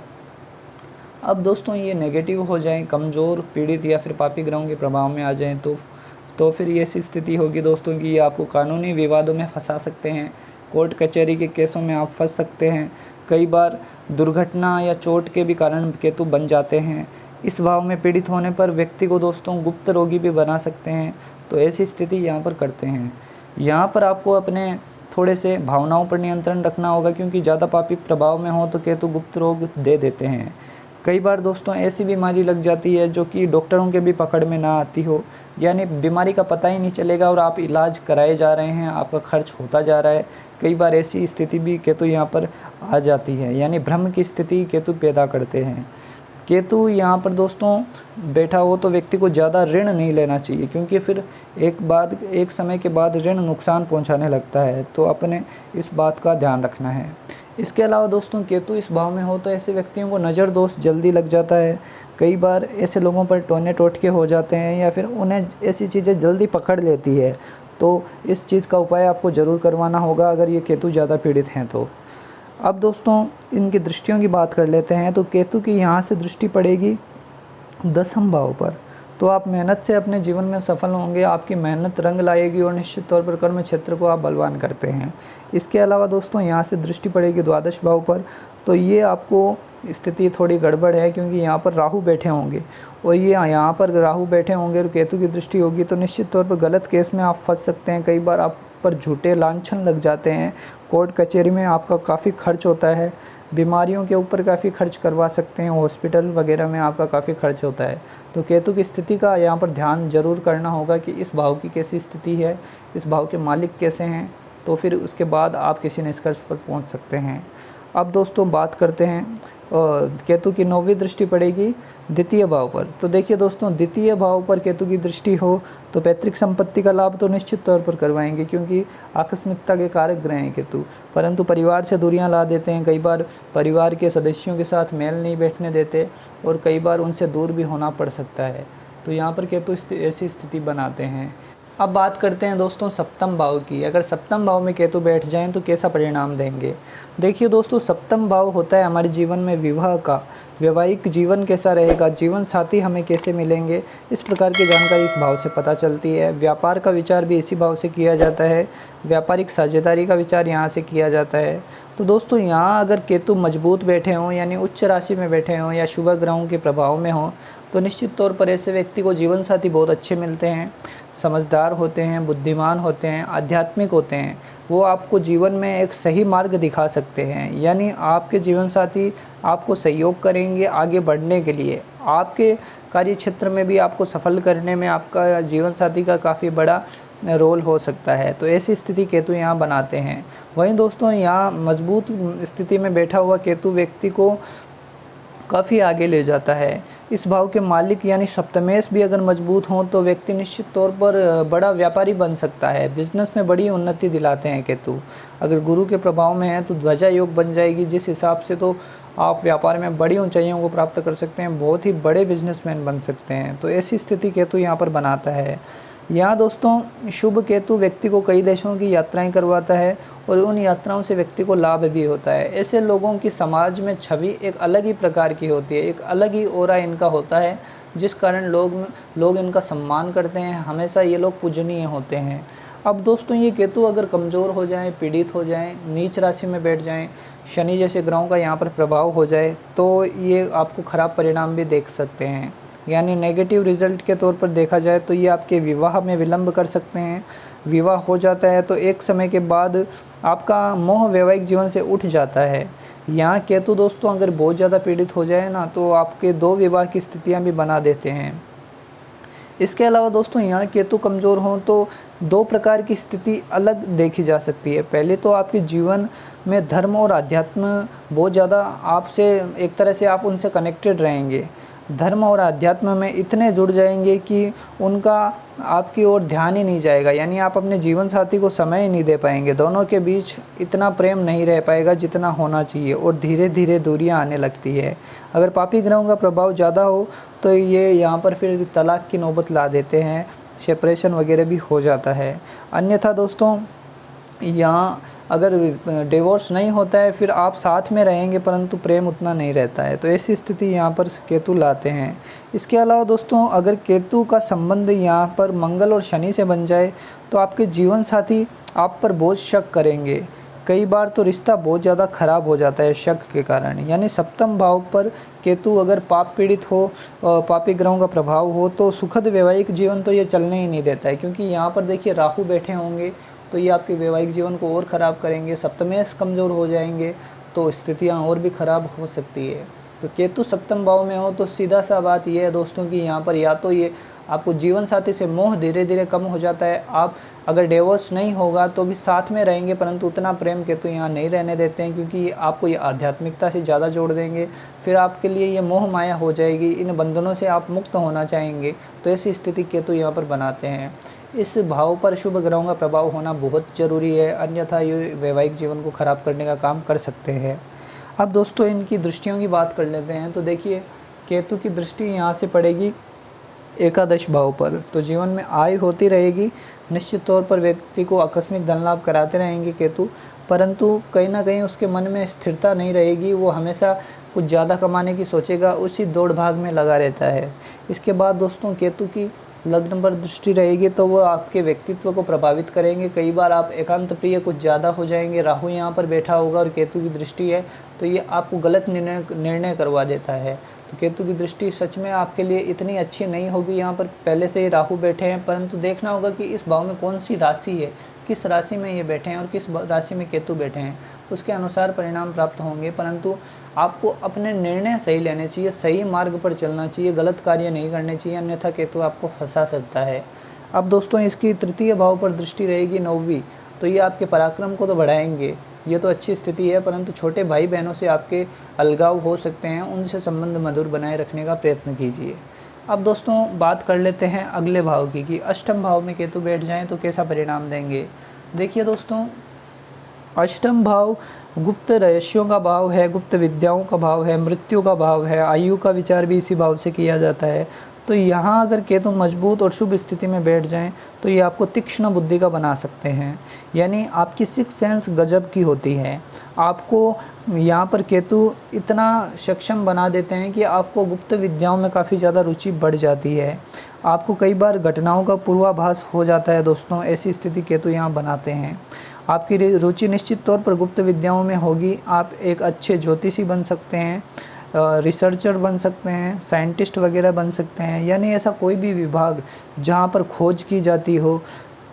अब दोस्तों ये नेगेटिव हो जाएं, कमज़ोर, पीड़ित या फिर पापी ग्रहों के प्रभाव में आ जाएं तो फिर ये ऐसी स्थिति होगी दोस्तों कि ये आपको कानूनी विवादों में फंसा सकते हैं, कोर्ट कचहरी के केसों में आप फंस सकते हैं। कई बार दुर्घटना या चोट के भी कारण केतु बन जाते हैं। इस भाव में पीड़ित होने पर व्यक्ति को दोस्तों गुप्त रोगी भी बना सकते हैं, तो ऐसी स्थिति यहाँ पर करते हैं। यहाँ पर आपको अपने थोड़े से भावनाओं पर नियंत्रण रखना होगा, क्योंकि ज़्यादा पापी प्रभाव में हो तो केतु गुप्त रोग दे देते हैं। कई बार दोस्तों ऐसी बीमारी लग जाती है जो कि डॉक्टरों के भी पकड़ में ना आती हो, यानी बीमारी का पता ही नहीं चलेगा और आप इलाज कराए जा रहे हैं, आपका खर्च होता जा रहा है। कई बार ऐसी स्थिति भी केतु यहाँ पर आ जाती है, यानी भ्रम की स्थिति केतु पैदा करते हैं। केतु यहाँ पर दोस्तों बैठा हो तो व्यक्ति को ज़्यादा ऋण नहीं लेना चाहिए, क्योंकि फिर एक समय के बाद ऋण नुकसान पहुँचाने लगता है, तो अपने इस बात का ध्यान रखना है। इसके अलावा दोस्तों केतु इस भाव में हो तो ऐसे व्यक्तियों को नज़र दोष जल्दी लग जाता है। कई बार ऐसे लोगों पर टोने टोटके हो जाते हैं या फिर उन्हें ऐसी चीज़ें जल्दी पकड़ लेती है, तो इस चीज़ का उपाय आपको ज़रूर करवाना होगा अगर ये केतु ज़्यादा पीड़ित हैं तो। अब दोस्तों इनकी दृष्टियों की बात कर लेते हैं। तो केतु की यहाँ से दृष्टि पड़ेगी 10वें भाव पर, तो आप मेहनत से अपने जीवन में सफल होंगे, आपकी मेहनत रंग लाएगी और निश्चित तौर पर कर्म क्षेत्र को आप बलवान करते हैं। इसके अलावा दोस्तों यहाँ से दृष्टि पड़ेगी 12वें भाव पर, तो ये आपको स्थिति थोड़ी गड़बड़ है, क्योंकि यहाँ पर राहु बैठे होंगे और ये यहाँ पर राहु बैठे होंगे और केतु की दृष्टि होगी, तो निश्चित तौर पर गलत केस में आप फंस सकते हैं। कई बार आप पर झूठे लांछन लग जाते हैं, कोर्ट कचहरी में आपका काफ़ी खर्च होता है, बीमारियों के ऊपर काफ़ी खर्च करवा सकते हैं, हॉस्पिटल वगैरह में आपका काफ़ी खर्च होता है। तो केतु की स्थिति का यहाँ पर ध्यान ज़रूर करना होगा कि इस भाव की कैसी स्थिति है, इस भाव के मालिक कैसे हैं, तो फिर उसके बाद आप किसी निष्कर्ष पर पहुँच सकते हैं। अब दोस्तों बात करते हैं केतु की 9वीं दृष्टि पड़ेगी 2य भाव पर। तो देखिए दोस्तों 2य भाव पर केतु की दृष्टि हो तो पैतृक संपत्ति का लाभ तो निश्चित तौर पर करवाएंगे, क्योंकि आकस्मिकता के कारक ग्रह हैं केतु, परंतु परिवार से दूरियां ला देते हैं। कई बार परिवार के सदस्यों के साथ मेल नहीं बैठने देते और कई बार उनसे दूर भी होना पड़ सकता है, तो यहाँ पर केतु ऐसी स्थिति बनाते हैं। अब बात करते हैं दोस्तों 7वें भाव की। अगर 7वें भाव में केतु बैठ जाएं तो कैसा परिणाम देंगे। देखिए दोस्तों 7वां भाव होता है हमारे जीवन में विवाह का, वैवाहिक जीवन कैसा रहेगा, जीवन साथी हमें कैसे मिलेंगे, इस प्रकार की जानकारी इस भाव से पता चलती है। व्यापार का विचार भी इसी भाव से किया जाता है, व्यापारिक साझेदारी का विचार यहाँ से किया जाता है। तो दोस्तों यहाँ अगर केतु मजबूत बैठे हों, यानी उच्च राशि में बैठे हों या शुभ ग्रहों के प्रभाव में हों, तो निश्चित तौर पर ऐसे व्यक्ति को जीवन साथी बहुत अच्छे मिलते हैं, समझदार होते हैं, बुद्धिमान होते हैं, आध्यात्मिक होते हैं। वो आपको जीवन में एक सही मार्ग दिखा सकते हैं, यानी आपके जीवन साथी आपको सहयोग करेंगे आगे बढ़ने के लिए। आपके कार्य क्षेत्र में भी आपको सफल करने में आपका जीवन साथी का काफ़ी बड़ा रोल हो सकता है, तो ऐसी स्थिति केतु यहाँ बनाते हैं। वहीं दोस्तों यहाँ मजबूत स्थिति में बैठा हुआ केतु व्यक्ति को काफ़ी आगे ले जाता है। इस भाव के मालिक यानी सप्तमेश भी अगर मजबूत हों तो व्यक्ति निश्चित तौर पर बड़ा व्यापारी बन सकता है, बिजनेस में बड़ी उन्नति दिलाते हैं केतु। अगर गुरु के प्रभाव में है तो ध्वजा योग बन जाएगी, जिस हिसाब से तो आप व्यापार में बड़ी ऊंचाइयों को प्राप्त कर सकते हैं, बहुत ही बड़े बिजनेसमैन बन सकते हैं। तो ऐसी स्थिति केतु यहाँ पर बनाता है। यहाँ दोस्तों शुभ केतु व्यक्ति को कई देशों की यात्राएं करवाता है और उन यात्राओं से व्यक्ति को लाभ भी होता है। ऐसे लोगों की समाज में छवि एक अलग ही प्रकार की होती है, एक अलग ही ऑरा इनका होता है, जिस कारण लोग इनका सम्मान करते हैं। हमेशा ये लोग पूजनीय होते हैं। अब दोस्तों ये केतु अगर कमज़ोर हो जाएं, पीड़ित हो जाएं, नीच राशि में बैठ जाएं, शनि जैसे ग्रहों का यहाँ पर प्रभाव हो जाए, तो ये आपको ख़राब परिणाम भी देख सकते हैं। यानी नेगेटिव रिजल्ट के तौर पर देखा जाए तो ये आपके विवाह में विलंब कर सकते हैं। विवाह हो जाता है तो एक समय के बाद आपका मोह वैवाहिक जीवन से उठ जाता है। यहाँ केतु दोस्तों अगर बहुत ज़्यादा पीड़ित हो जाए ना, तो आपके 2 विवाह की स्थितियाँ भी बना देते हैं। इसके अलावा दोस्तों यहाँ केतु कमज़ोर हों तो 2 प्रकार की स्थिति अलग देखी जा सकती है। पहले तो आपके जीवन में धर्म और अध्यात्म बहुत ज़्यादा आपसे एक तरह से आप उनसे कनेक्टेड रहेंगे। धर्म और अध्यात्म में इतने जुड़ जाएंगे कि उनका आपकी ओर ध्यान ही नहीं जाएगा, यानी आप अपने जीवन साथी को समय ही नहीं दे पाएंगे। दोनों के बीच इतना प्रेम नहीं रह पाएगा जितना होना चाहिए और धीरे धीरे दूरियां आने लगती है। अगर पापी ग्रहों का प्रभाव ज़्यादा हो तो ये यहाँ पर फिर तलाक की नौबत ला देते हैं, सेपरेशन वगैरह भी हो जाता है। अन्यथा दोस्तों यहाँ अगर डिवोर्स नहीं होता है, फिर आप साथ में रहेंगे परंतु प्रेम उतना नहीं रहता है, तो ऐसी स्थिति यहाँ पर केतु लाते हैं। इसके अलावा दोस्तों अगर केतु का संबंध यहाँ पर मंगल और शनि से बन जाए तो आपके जीवन साथी आप पर बहुत शक करेंगे। कई बार तो रिश्ता बहुत ज़्यादा ख़राब हो जाता है शक के कारण। यानी सप्तम भाव पर केतु अगर पाप पीड़ित हो, पापी ग्रहों का प्रभाव हो, तो सुखद वैवाहिक जीवन तो ये चलने ही नहीं देता है, क्योंकि यहाँ पर देखिए राहु बैठे होंगे तो ये आपके वैवाहिक जीवन को और ख़राब करेंगे। सप्तमेश कमज़ोर हो जाएंगे तो स्थितियाँ और भी ख़राब हो सकती है। तो केतु सप्तम भाव में हो तो सीधा सा बात यह है दोस्तों कि यहाँ पर या तो ये आपको जीवन साथी से मोह धीरे धीरे कम हो जाता है। आप अगर डिवोर्स नहीं होगा तो भी साथ में रहेंगे, परंतु उतना प्रेम केतु यहाँ नहीं रहने देते हैं, क्योंकि ये आपको ये आध्यात्मिकता से ज़्यादा जोड़ देंगे। फिर आपके लिए ये मोह माया हो जाएगी, इन बंधनों से आप मुक्त होना चाहेंगे। तो ऐसी स्थिति केतु यहाँ पर बनाते हैं। इस भाव पर शुभ ग्रहों का प्रभाव होना बहुत ज़रूरी है, अन्यथा ये वैवाहिक जीवन को खराब करने का काम कर सकते हैं। अब दोस्तों इनकी दृष्टियों की बात कर लेते हैं। तो देखिए केतु की दृष्टि यहाँ से पड़ेगी एकादश भाव पर, तो जीवन में आय होती रहेगी। निश्चित तौर पर व्यक्ति को आकस्मिक धन लाभ कराते रहेंगे केतु, परंतु कहीं ना कहीं उसके मन में स्थिरता नहीं रहेगी। वो हमेशा कुछ ज़्यादा कमाने की सोचेगा, उसी दौड़ भाग में लगा रहता है। इसके बाद दोस्तों केतु की लग्न पर दृष्टि रहेगी तो वो आपके व्यक्तित्व को प्रभावित करेंगे। कई बार आप एकांत प्रिय कुछ ज़्यादा हो जाएंगे। राहु यहाँ पर बैठा होगा और केतु की दृष्टि है, तो ये आपको गलत निर्णय करवा देता है। तो केतु की दृष्टि सच में आपके लिए इतनी अच्छी नहीं होगी। यहाँ पर पहले से ही राहु बैठे हैं, परंतु देखना होगा कि इस भाव में कौन सी राशि है, किस राशि में ये बैठे हैं और किस राशि में केतु बैठे हैं, उसके अनुसार परिणाम प्राप्त होंगे। परंतु आपको अपने निर्णय सही लेने चाहिए, सही मार्ग पर चलना चाहिए, गलत कार्य नहीं करने चाहिए, अन्यथा केतु आपको फंसा सकता है। अब दोस्तों इसकी तृतीय भाव पर दृष्टि रहेगी, नौवीं, तो ये आपके पराक्रम को तो बढ़ाएंगे, ये तो अच्छी स्थिति है, परंतु छोटे भाई बहनों से आपके अलगाव हो सकते हैं, उनसे संबंध मधुर बनाए रखने का प्रयत्न कीजिए। अब दोस्तों बात कर लेते हैं अगले भाव की, कि अष्टम भाव में केतु बैठ जाएं तो कैसा परिणाम देंगे। देखिए दोस्तों अष्टम भाव गुप्त रहस्यों का भाव है, गुप्त विद्याओं का भाव है, मृत्यु का भाव है, आयु का विचार भी इसी भाव से किया जाता है। तो यहाँ अगर केतु मजबूत और शुभ स्थिति में बैठ जाएं तो ये आपको तीक्ष्ण बुद्धि का बना सकते हैं, यानी आपकी सिक्स सेंस गजब की होती है। आपको यहाँ पर केतु इतना सक्षम बना देते हैं कि आपको गुप्त विद्याओं में काफ़ी ज़्यादा रुचि बढ़ जाती है। आपको कई बार घटनाओं का पूर्वाभास हो जाता है दोस्तों, ऐसी स्थिति केतु यहाँ बनाते हैं। आपकी रुचि निश्चित तौर पर गुप्त विद्याओं में होगी। आप एक अच्छे ज्योतिषी बन सकते हैं, रिसर्चर बन सकते हैं, साइंटिस्ट वगैरह बन सकते हैं, यानी ऐसा कोई भी विभाग जहाँ पर खोज की जाती हो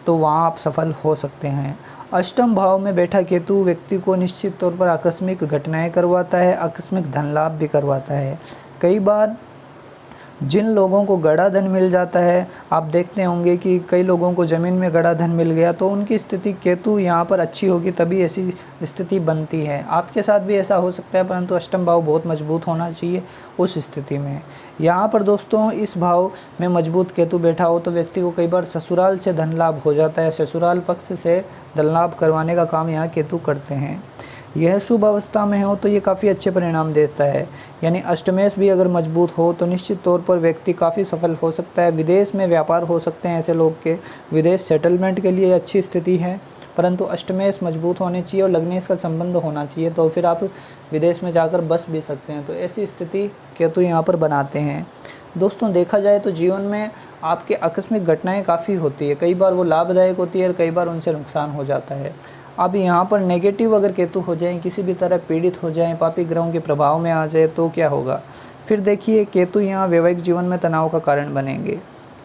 तो वहाँ आप सफल हो सकते हैं। अष्टम भाव में बैठा केतु व्यक्ति को निश्चित तौर पर आकस्मिक घटनाएं करवाता है, आकस्मिक धन लाभ भी करवाता है। कई बार जिन लोगों को गड़ा धन मिल जाता है, आप देखते होंगे कि कई लोगों को ज़मीन में गड़ा धन मिल गया, तो उनकी स्थिति केतु यहाँ पर अच्छी होगी तभी ऐसी स्थिति बनती है। आपके साथ भी ऐसा हो सकता है, परंतु अष्टम भाव बहुत मजबूत होना चाहिए उस स्थिति में। यहाँ पर दोस्तों इस भाव में मजबूत केतु बैठा हो तो व्यक्ति को कई बार ससुराल से धन लाभ हो जाता है, ससुराल पक्ष से धन लाभ करवाने का काम यहाँ केतु करते हैं। यह शुभ अवस्था में हो तो ये काफ़ी अच्छे परिणाम देता है, यानी अष्टमेश भी अगर मजबूत हो तो निश्चित तौर पर व्यक्ति काफ़ी सफल हो सकता है। विदेश में व्यापार हो सकते हैं ऐसे लोग के, विदेश सेटलमेंट के लिए अच्छी स्थिति है, परंतु अष्टमेश मजबूत होनी चाहिए और लग्नेश का संबंध होना चाहिए, तो फिर आप विदेश में जाकर बस भी सकते हैं। तो ऐसी स्थिति केतु यहाँ पर बनाते हैं। दोस्तों देखा जाए तो जीवन में आपके आकस्मिक घटनाएँ काफ़ी होती है, कई बार वो लाभदायक होती है और कई बार उनसे नुकसान हो जाता है। अब यहाँ पर नेगेटिव अगर केतु हो जाएं, किसी भी तरह पीड़ित हो जाएं, पापी ग्रहों के प्रभाव में आ जाए तो क्या होगा। फिर देखिए केतु यहाँ वैवाहिक जीवन में तनाव का कारण बनेंगे।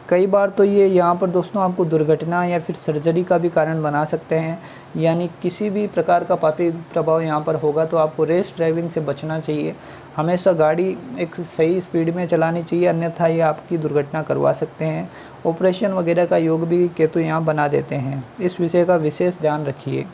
कई बार तो ये यहाँ पर दोस्तों आपको दुर्घटना या फिर सर्जरी का भी कारण बना सकते हैं, यानी किसी भी प्रकार का पापी प्रभाव यहाँ पर होगा। तो आपको रेस ड्राइविंग से बचना चाहिए, हमेशा गाड़ी एक सही स्पीड में चलानी चाहिए, अन्यथा ये आपकी दुर्घटना करवा सकते हैं। ऑपरेशन वगैरह का योग भी केतु यहाँ बना देते हैं, इस विषय का विशेष ध्यान रखिए।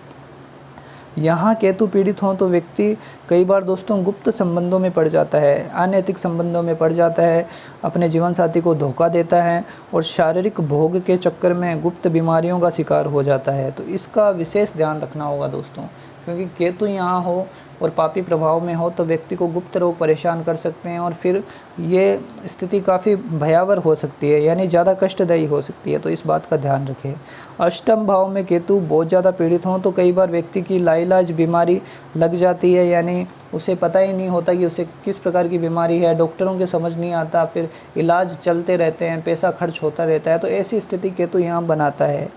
यहाँ केतु पीड़ित हों तो व्यक्ति कई बार दोस्तों गुप्त संबंधों में पड़ जाता है, अनैतिक संबंधों में पड़ जाता है, अपने जीवन साथी को धोखा देता है और शारीरिक भोग के चक्कर में गुप्त बीमारियों का शिकार हो जाता है। तो इसका विशेष ध्यान रखना होगा दोस्तों, क्योंकि केतु यहाँ हो और पापी प्रभाव में हो तो व्यक्ति को गुप्त रोग परेशान कर सकते हैं और फिर ये स्थिति काफ़ी भयावह हो सकती है, यानी ज़्यादा कष्टदायी हो सकती है। तो इस बात का ध्यान रखें। अष्टम भाव में केतु बहुत ज़्यादा पीड़ित हों तो कई बार व्यक्ति की लाइलाज बीमारी लग जाती है, यानी उसे पता ही नहीं होता कि उसे किस प्रकार की बीमारी है, डॉक्टरों के समझ नहीं आता, फिर इलाज चलते रहते हैं, पैसा खर्च होता रहता है। तो ऐसी स्थिति केतु यहाँ बनाता है।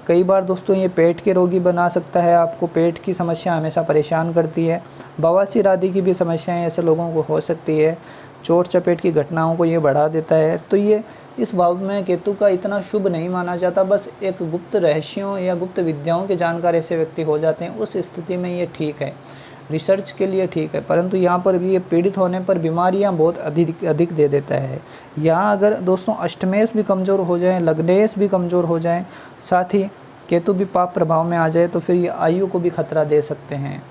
कई बार दोस्तों ये पेट के रोगी बना सकता है, आपको पेट की समस्या हमेशा परेशान करती है, बवासीर आदि की भी समस्याएं ऐसे लोगों को हो सकती है, चोट चपेट की घटनाओं को ये बढ़ा देता है। तो ये इस भाव में केतु का इतना शुभ नहीं माना जाता, बस एक गुप्त रहस्यों या गुप्त विद्याओं के जानकार ऐसे व्यक्ति हो जाते हैं, उस स्थिति में ये ठीक है। रिसर्च के लिए ठीक है, परंतु यहाँ पर भी ये पीड़ित होने पर बीमारियाँ बहुत अधिक अधिक दे देता है। यहाँ अगर दोस्तों अष्टमेश भी कमज़ोर हो जाए, लग्नेश भी कमज़ोर हो जाएँ, साथ ही केतु भी पाप प्रभाव में आ जाए, तो फिर ये आयु को भी खतरा दे सकते हैं।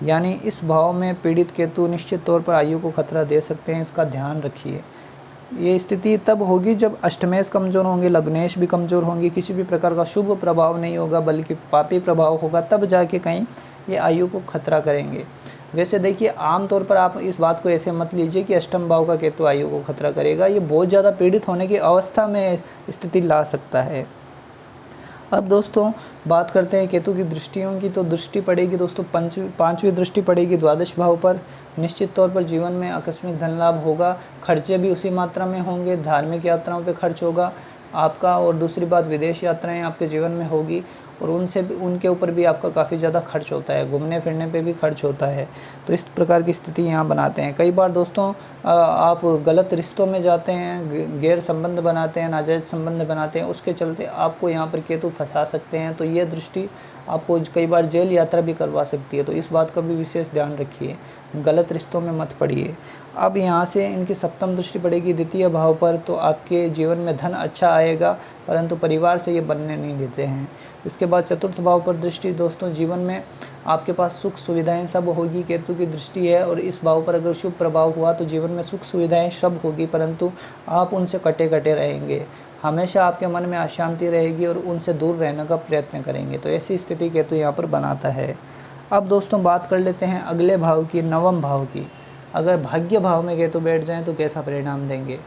यानी इस भाव में पीड़ित केतु निश्चित तौर पर आयु को खतरा दे सकते हैं, इसका ध्यान रखिए। ये स्थिति तब होगी जब अष्टमेश कमज़ोर होंगे, लग्नेश भी कमज़ोर होंगे, किसी भी प्रकार का शुभ प्रभाव नहीं होगा बल्कि पापी प्रभाव होगा, तब जाके कहीं ये आयु को खतरा करेंगे। वैसे देखिए आमतौर पर आप इस बात को ऐसे मत लीजिए कि अष्टम भाव का केतु आयु को खतरा करेगा, ये बहुत ज़्यादा पीड़ित होने की अवस्था में स्थिति ला सकता है। अब दोस्तों बात करते हैं केतु की दृष्टियों की। तो दृष्टि पड़ेगी दोस्तों पांचवी दृष्टि पड़ेगी द्वादश भाव पर। निश्चित तौर पर जीवन में आकस्मिक धन लाभ होगा, खर्चे भी उसी मात्रा में होंगे, धार्मिक यात्राओं पे खर्च होगा आपका, और दूसरी बात विदेश यात्राएं आपके जीवन में होगी और उनके ऊपर भी आपका काफ़ी ज़्यादा खर्च होता है, घूमने फिरने पे भी खर्च होता है। तो इस प्रकार की स्थिति यहाँ बनाते हैं। कई बार दोस्तों आप गलत रिश्तों में जाते हैं, गैर संबंध बनाते हैं, नाजायज़ संबंध बनाते हैं, उसके चलते आपको यहाँ पर केतु फंसा सकते हैं। तो ये दृष्टि आपको कई बार जेल यात्रा भी करवा सकती है, तो इस बात का भी विशेष ध्यान रखिए, गलत रिश्तों में मत पड़िए। अब यहाँ से इनकी सप्तम दृष्टि पड़ेगी द्वितीय भाव पर, तो आपके जीवन में धन अच्छा आएगा, परंतु परिवार से ये बनने नहीं देते हैं। इसके बाद चतुर्थ भाव पर दृष्टि दोस्तों, जीवन में आपके पास सुख सुविधाएं सब होगी, केतु की दृष्टि है, और इस भाव पर अगर शुभ प्रभाव हुआ तो जीवन में सुख सुविधाएं सब होगी, परंतु आप उनसे कटे कटे रहेंगे, हमेशा आपके मन में अशांति रहेगी और उनसे दूर रहने का प्रयत्न करेंगे। तो ऐसी स्थिति केतु यहाँ पर बनाता है। अब दोस्तों बात कर लेते हैं अगले भाव की, नवम भाव की। अगर भाग्य भाव में केतु बैठ जाएं तो कैसा परिणाम देंगे।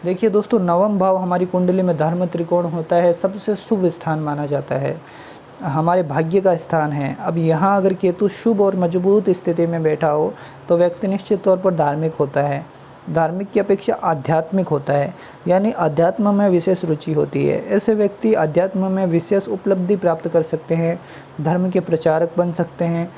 देखिए दोस्तों, नवम भाव हमारी कुंडली में धर्म त्रिकोण होता है, सबसे शुभ स्थान माना जाता है, हमारे भाग्य का स्थान है। अब यहाँ अगर केतु शुभ और मजबूत स्थिति में बैठा हो तो व्यक्ति निश्चित तौर पर धार्मिक होता है, धार्मिक की अपेक्षा आध्यात्मिक होता है, यानी अध्यात्म में विशेष रुचि होती है। ऐसे व्यक्ति अध्यात्म में विशेष उपलब्धि प्राप्त कर सकते हैं, धर्म के प्रचारक बन सकते हैं,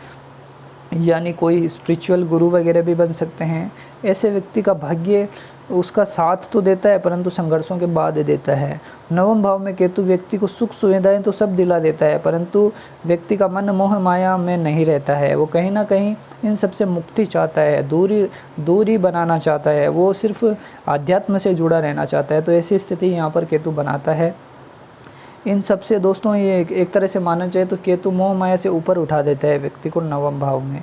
यानी कोई स्पिरिचुअल गुरु वगैरह भी बन सकते हैं। ऐसे व्यक्ति का भाग्य उसका साथ तो देता है, परंतु संघर्षों के बाद देता है। नवम भाव में केतु व्यक्ति को सुख सुविधाएं तो सब दिला देता है, परंतु व्यक्ति का मन मोह माया में नहीं रहता है, वो कहीं ना कहीं इन सब से मुक्ति चाहता है, दूरी बनाना चाहता है, वो सिर्फ आध्यात्म से जुड़ा रहना चाहता है। तो ऐसी स्थिति यहाँ पर केतु बनाता है। इन सब से दोस्तों ये एक तरह से माना जाए तो केतु मोह माया से ऊपर उठा देता है व्यक्ति को। नवम भाव में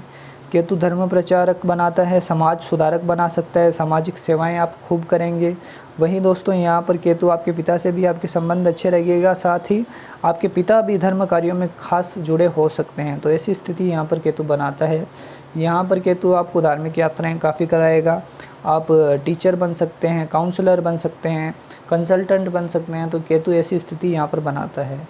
केतु धर्म प्रचारक बनाता है, समाज सुधारक बना सकता है, सामाजिक सेवाएं आप खूब करेंगे। वहीं दोस्तों यहाँ पर केतु आपके पिता से भी आपके संबंध अच्छे रहेगा, साथ ही आपके पिता भी धर्म कार्यों में खास जुड़े हो सकते हैं। तो ऐसी स्थिति यहाँ पर केतु बनाता है। यहाँ पर केतु आपको धार्मिक यात्राएं काफ़ी कराएगा, आप टीचर बन सकते हैं, काउंसलर बन सकते हैं, कंसल्टेंट बन सकते हैं। तो केतु ऐसी स्थिति यहाँ पर बनाता है।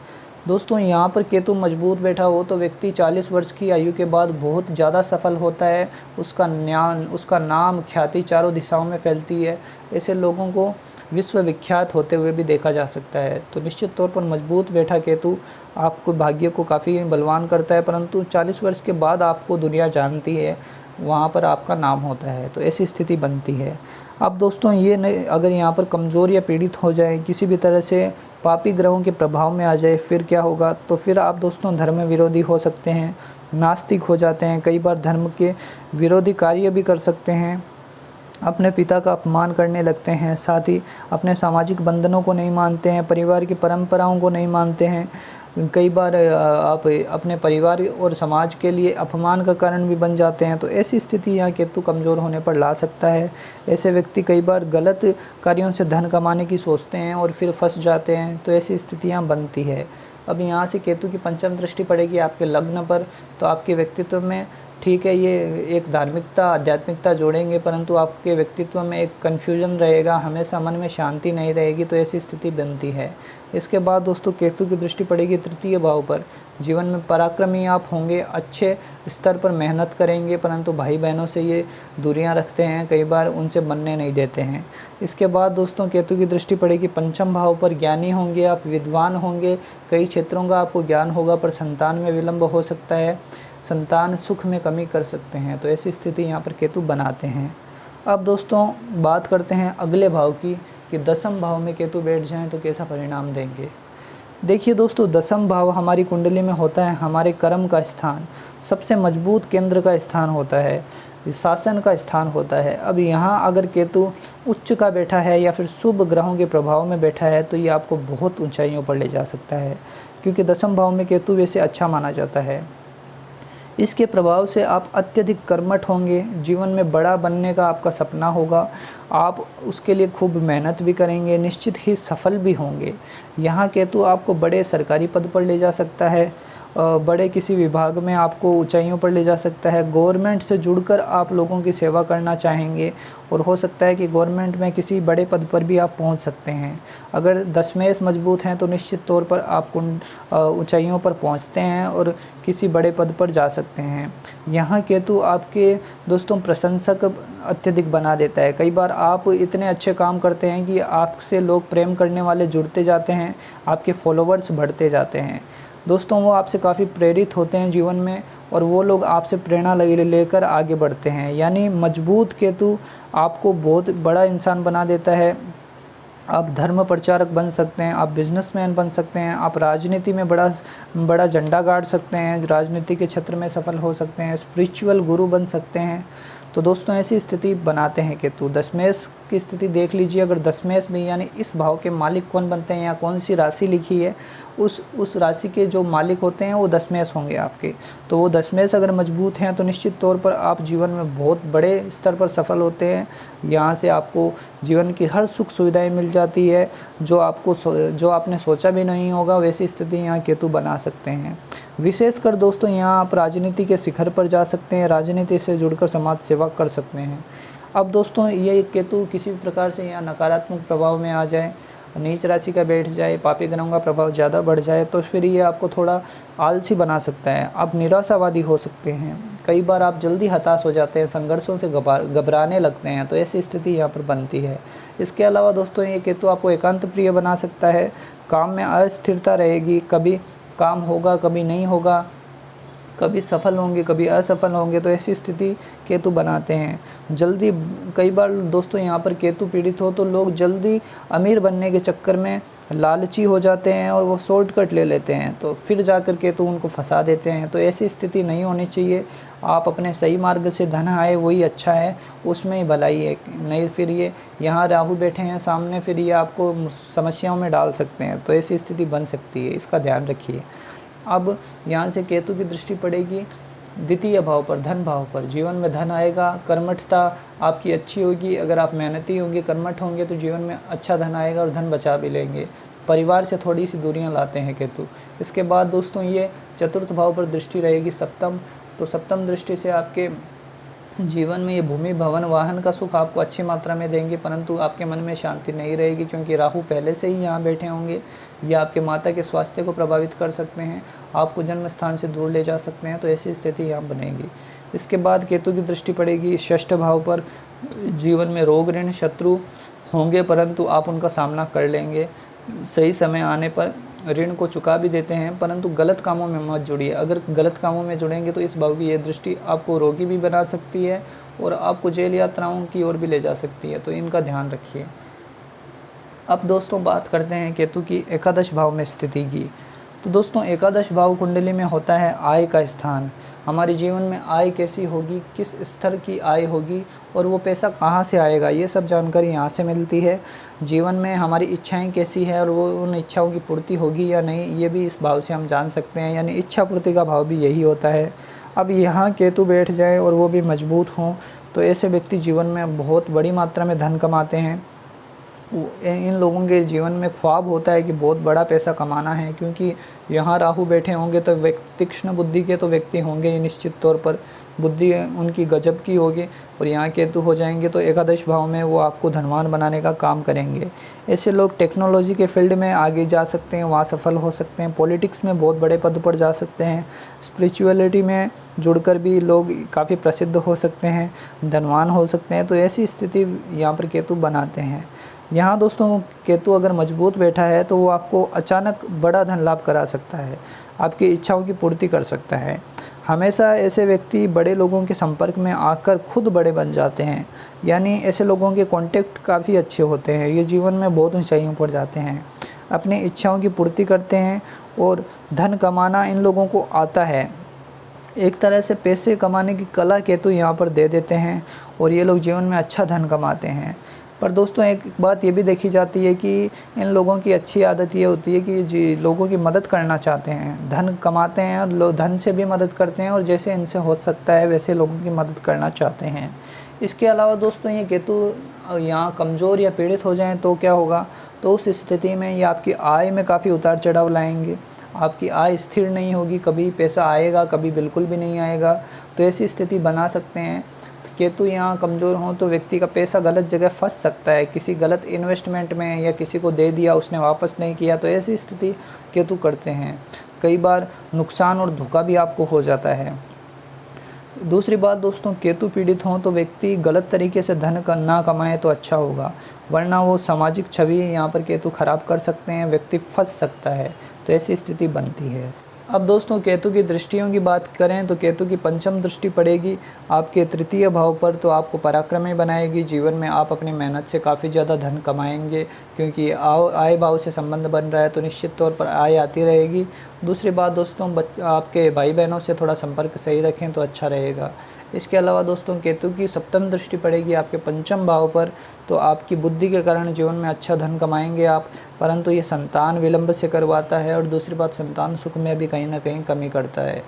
दोस्तों यहाँ पर केतु मजबूत बैठा हो तो व्यक्ति 40 वर्ष की आयु के बाद बहुत ज़्यादा सफल होता है, उसका नाम ख्याति चारों दिशाओं में फैलती है। ऐसे लोगों को विश्वविख्यात होते हुए भी देखा जा सकता है। तो निश्चित तौर पर मजबूत बैठा केतु आपको भाग्य को काफ़ी बलवान करता है, परंतु 40 वर्ष के बाद आपको दुनिया जानती है, वहाँ पर आपका नाम होता है। तो ऐसी स्थिति बनती है। अब दोस्तों ये अगर यहाँ पर कमज़ोर या पीड़ित हो जाए, किसी भी तरह से पापी ग्रहों के प्रभाव में आ जाए, फिर क्या होगा। तो फिर आप दोस्तों धर्म विरोधी हो सकते हैं, नास्तिक हो जाते हैं, कई बार धर्म के विरोधी कार्य भी कर सकते हैं, अपने पिता का अपमान करने लगते हैं, साथ ही अपने सामाजिक बंधनों को नहीं मानते हैं, परिवार की परंपराओं को नहीं मानते हैं। कई बार आप अपने परिवार और समाज के लिए अपमान का कारण भी बन जाते हैं। तो ऐसी स्थिति यहाँ केतु कमज़ोर होने पर ला सकता है। ऐसे व्यक्ति कई बार गलत कार्यों से धन कमाने की सोचते हैं और फिर फंस जाते हैं। तो ऐसी स्थितियाँ बनती है। अब यहाँ से केतु की पंचम दृष्टि पड़ेगी आपके लग्न पर, तो आपके व्यक्तित्व में ठीक है ये एक धार्मिकता आध्यात्मिकता जोड़ेंगे, परंतु आपके व्यक्तित्व में एक कन्फ्यूजन रहेगा, हमेशा मन में शांति नहीं रहेगी। तो ऐसी स्थिति बनती है। इसके बाद दोस्तों केतु की दृष्टि पड़ेगी तृतीय भाव पर। जीवन में पराक्रमी आप होंगे, अच्छे स्तर पर मेहनत करेंगे, परंतु भाई बहनों से ये दूरियां रखते हैं, कई बार उनसे बनने नहीं देते हैं। इसके बाद दोस्तों केतु की दृष्टि पड़ेगी पंचम भाव पर। ज्ञानी होंगे आप, विद्वान होंगे, कई क्षेत्रों का आपको ज्ञान होगा, पर संतान में विलंब हो सकता है, संतान सुख में कमी कर सकते हैं। तो ऐसी स्थिति यहाँ पर केतु बनाते हैं। अब दोस्तों बात करते हैं अगले भाव की कि दसम भाव में केतु बैठ जाएं तो कैसा परिणाम देंगे। देखिए दोस्तों, दसम भाव हमारी कुंडली में होता है हमारे कर्म का स्थान, सबसे मजबूत केंद्र का स्थान होता है, शासन का स्थान होता है। अब यहाँ अगर केतु उच्च का बैठा है या फिर शुभ ग्रहों के प्रभाव में बैठा है तो ये आपको बहुत ऊंचाइयों पर ले जा सकता है, क्योंकि दसम भाव में केतु वैसे अच्छा माना जाता है। इसके प्रभाव से आप अत्यधिक कर्मठ होंगे, जीवन में बड़ा बनने का आपका सपना होगा, आप उसके लिए खूब मेहनत भी करेंगे, निश्चित ही सफल भी होंगे। यहाँ केतु आपको बड़े सरकारी पद पर ले जा सकता है, बड़े किसी विभाग में आपको ऊंचाइयों पर ले जा सकता है। गवर्नमेंट से जुड़कर आप लोगों की सेवा करना चाहेंगे और हो सकता है कि गवर्नमेंट में किसी बड़े पद पर भी आप पहुंच सकते हैं। अगर दशमेश मजबूत हैं तो निश्चित तौर पर आप ऊंचाइयों पर पहुंचते हैं और किसी बड़े पद पर जा सकते हैं। यहाँ केतु आपके दोस्तों प्रशंसक अत्यधिक बना देता है। कई बार आप इतने अच्छे काम करते हैं कि आपसे लोग प्रेम करने वाले जुड़ते जाते हैं, आपके फॉलोवर्स बढ़ते जाते हैं। दोस्तों वो आपसे काफ़ी प्रेरित होते हैं जीवन में और वो लोग आपसे प्रेरणा लेकर आगे बढ़ते हैं। यानी मजबूत केतु आपको बहुत बड़ा इंसान बना देता है। आप धर्म प्रचारक बन सकते हैं, आप बिजनेसमैन बन सकते हैं, आप राजनीति में बड़ा झंडा गाड़ सकते हैं, राजनीति के क्षेत्र में सफल हो सकते हैं, स्पिरिचुअल गुरु बन सकते हैं। तो दोस्तों ऐसी स्थिति बनाते हैं केतु। दशमेश की स्थिति देख लीजिए, अगर दशमेश में यानी इस भाव के मालिक कौन बनते हैं या कौन सी राशि लिखी है, उस राशि के जो मालिक होते हैं वो दशमेश होंगे आपके। तो वो दशमेश अगर मजबूत हैं तो निश्चित तौर पर आप जीवन में बहुत बड़े स्तर पर सफल होते हैं। यहाँ से आपको जीवन की हर सुख सुविधाएं मिल जाती है, जो आपने सोचा भी नहीं होगा, वैसी स्थिति यहाँ केतु बना सकते हैं। विशेषकर दोस्तों यहाँ आप राजनीति के शिखर पर जा सकते हैं, राजनीति से जुड़कर समाज सेवा कर सकते हैं। अब दोस्तों ये केतु किसी भी प्रकार से यहाँ नकारात्मक प्रभाव में आ जाए, नीच राशि का बैठ जाए, पापी ग्रहों का प्रभाव ज़्यादा बढ़ जाए तो फिर ये आपको थोड़ा आलसी बना सकता है। आप निराशावादी हो सकते हैं, कई बार आप जल्दी हताश हो जाते हैं, संघर्षों से घबराने लगते हैं, तो ऐसी स्थिति यहाँ पर बनती है। इसके अलावा दोस्तों ये केतु आपको एकांत प्रिय बना सकता है, काम में अस्थिरता रहेगी, कभी काम होगा कभी नहीं होगा, कभी सफल होंगे कभी असफल होंगे, तो ऐसी स्थिति केतु बनाते हैं। जल्दी कई बार दोस्तों यहाँ पर केतु पीड़ित हो तो लोग जल्दी अमीर बनने के चक्कर में लालची हो जाते हैं और वो शॉर्टकट ले लेते हैं, तो फिर जाकर केतु उनको फंसा देते हैं। तो ऐसी स्थिति नहीं होनी चाहिए। आप अपने सही मार्ग से धन आए वही अच्छा है, उसमें ही भलाई है। नहीं फिर ये यहाँ राहु बैठे हैं सामने, फिर ये आपको समस्याओं में डाल सकते हैं, तो ऐसी स्थिति बन सकती है, इसका ध्यान रखिए। अब यहाँ से केतु की दृष्टि पड़ेगी द्वितीय भाव पर, धन भाव पर। जीवन में धन आएगा, कर्मठता आपकी अच्छी होगी। अगर आप मेहनती होंगे, कर्मठ होंगे तो जीवन में अच्छा धन आएगा और धन बचा भी लेंगे। परिवार से थोड़ी सी दूरियां लाते हैं केतु। इसके बाद दोस्तों ये चतुर्थ भाव पर दृष्टि रहेगी, सप्तम। तो सप्तम दृष्टि से आपके जीवन में ये भूमि भवन वाहन का सुख आपको अच्छी मात्रा में देंगे, परंतु आपके मन में शांति नहीं रहेगी, क्योंकि राहु पहले से ही यहाँ बैठे होंगे। ये आपके माता के स्वास्थ्य को प्रभावित कर सकते हैं, आपको जन्म स्थान से दूर ले जा सकते हैं, तो ऐसी स्थिति यहाँ बनेगी। इसके बाद केतु की दृष्टि पड़ेगी षष्ठ भाव पर। जीवन में रोग ऋण शत्रु होंगे, परंतु आप उनका सामना कर लेंगे। सही समय आने पर ऋण को चुका भी देते हैं, परंतु गलत कामों में मत जुड़िए। अगर गलत कामों में जुड़ेंगे तो इस भाव की ये दृष्टि आपको रोगी भी बना सकती है और आपको जेल यात्राओं की ओर भी ले जा सकती है, तो इनका ध्यान रखिए। अब दोस्तों बात करते हैं केतु की एकादश भाव में स्थिति की। तो दोस्तों एकादश भाव कुंडली में होता है आय का स्थान। हमारे जीवन में आय कैसी होगी, किस स्तर की आय होगी और वो पैसा कहाँ से आएगा, ये सब जानकारी यहाँ से मिलती है। जीवन में हमारी इच्छाएं कैसी है और वो उन इच्छाओं की पूर्ति होगी या नहीं, ये भी इस भाव से हम जान सकते हैं। यानी इच्छा पूर्ति का भाव भी यही होता है। अब यहाँ केतु बैठ जाए और वो भी मजबूत हों तो ऐसे व्यक्ति जीवन में बहुत बड़ी मात्रा में धन कमाते हैं। इन लोगों के जीवन में ख्वाब होता है कि बहुत बड़ा पैसा कमाना है, क्योंकि यहाँ राहु बैठे होंगे तो तीक्ष्ण बुद्धि के तो व्यक्ति होंगे ही, निश्चित तौर पर बुद्धि उनकी गजब की होगी। और यहाँ केतु हो जाएंगे तो एकादश भाव में वो आपको धनवान बनाने का काम करेंगे। ऐसे लोग टेक्नोलॉजी के फील्ड में आगे जा सकते हैं, वहाँ सफल हो सकते हैं। पॉलिटिक्स में बहुत बड़े पद पर जा सकते हैं। स्पिरिचुअलिटी में जुड़कर भी लोग काफ़ी प्रसिद्ध हो सकते हैं, धनवान हो सकते हैं। तो ऐसी स्थिति यहाँ पर केतु बनाते हैं। यहाँ दोस्तों केतु अगर मजबूत बैठा है तो वो आपको अचानक बड़ा धन लाभ करा सकता है। आपकी इच्छाओं की पूर्ति कर सकता है। हमेशा ऐसे व्यक्ति बड़े लोगों के संपर्क में आकर खुद बड़े बन जाते हैं, यानी ऐसे लोगों के कॉन्टेक्ट काफ़ी अच्छे होते हैं। ये जीवन में बहुत ऊंचाइयों पर जाते हैं, अपनी इच्छाओं की पूर्ति करते हैं और धन कमाना इन लोगों को आता है। एक तरह से पैसे कमाने की कला केतु यहाँ पर दे देते हैं और ये लोग जीवन में अच्छा धन कमाते हैं। पर दोस्तों एक बात ये भी देखी जाती है कि इन लोगों की अच्छी आदत ये होती है कि जी लोगों की मदद करना चाहते हैं, धन कमाते हैं और धन से भी मदद करते हैं और जैसे इनसे हो सकता है वैसे लोगों की मदद करना चाहते हैं। इसके अलावा दोस्तों ये केतु यहाँ कमज़ोर या पीड़ित हो जाएं तो क्या होगा, तो उस स्थिति में ये आपकी आय में काफ़ी उतार चढ़ाव लाएंगे। आपकी आय स्थिर नहीं होगी, कभी पैसा आएगा कभी बिल्कुल भी नहीं आएगा। तो ऐसी स्थिति बना सकते हैं। केतु यहाँ कमज़ोर हों तो व्यक्ति का पैसा गलत जगह फंस सकता है, किसी गलत इन्वेस्टमेंट में, या किसी को दे दिया उसने वापस नहीं किया, तो ऐसी स्थिति केतु करते हैं। कई बार नुकसान और धोखा भी आपको हो जाता है। दूसरी बात दोस्तों, केतु पीड़ित हों तो व्यक्ति गलत तरीके से धन ना कमाए तो अच्छा होगा, वरना वो सामाजिक छवि यहाँ पर केतु खराब कर सकते हैं, व्यक्ति फंस सकता है। तो ऐसी स्थिति बनती है। अब दोस्तों केतु की दृष्टियों की बात करें तो केतु की पंचम दृष्टि पड़ेगी आपके तृतीय भाव पर, तो आपको पराक्रमी बनाएगी। जीवन में आप अपनी मेहनत से काफ़ी ज़्यादा धन कमाएंगे, क्योंकि आय भाव से संबंध बन रहा है तो निश्चित तौर पर आय आती रहेगी। दूसरी बात दोस्तों, आपके भाई बहनों से थोड़ा संपर्क सही रखें तो अच्छा रहेगा। इसके अलावा दोस्तों केतु की सप्तम दृष्टि पड़ेगी आपके पंचम भाव पर, तो आपकी बुद्धि के कारण जीवन में अच्छा धन कमाएंगे आप, परंतु ये संतान विलंब से करवाता है और दूसरी बात संतान सुख में भी कहीं ना कहीं कमी करता है।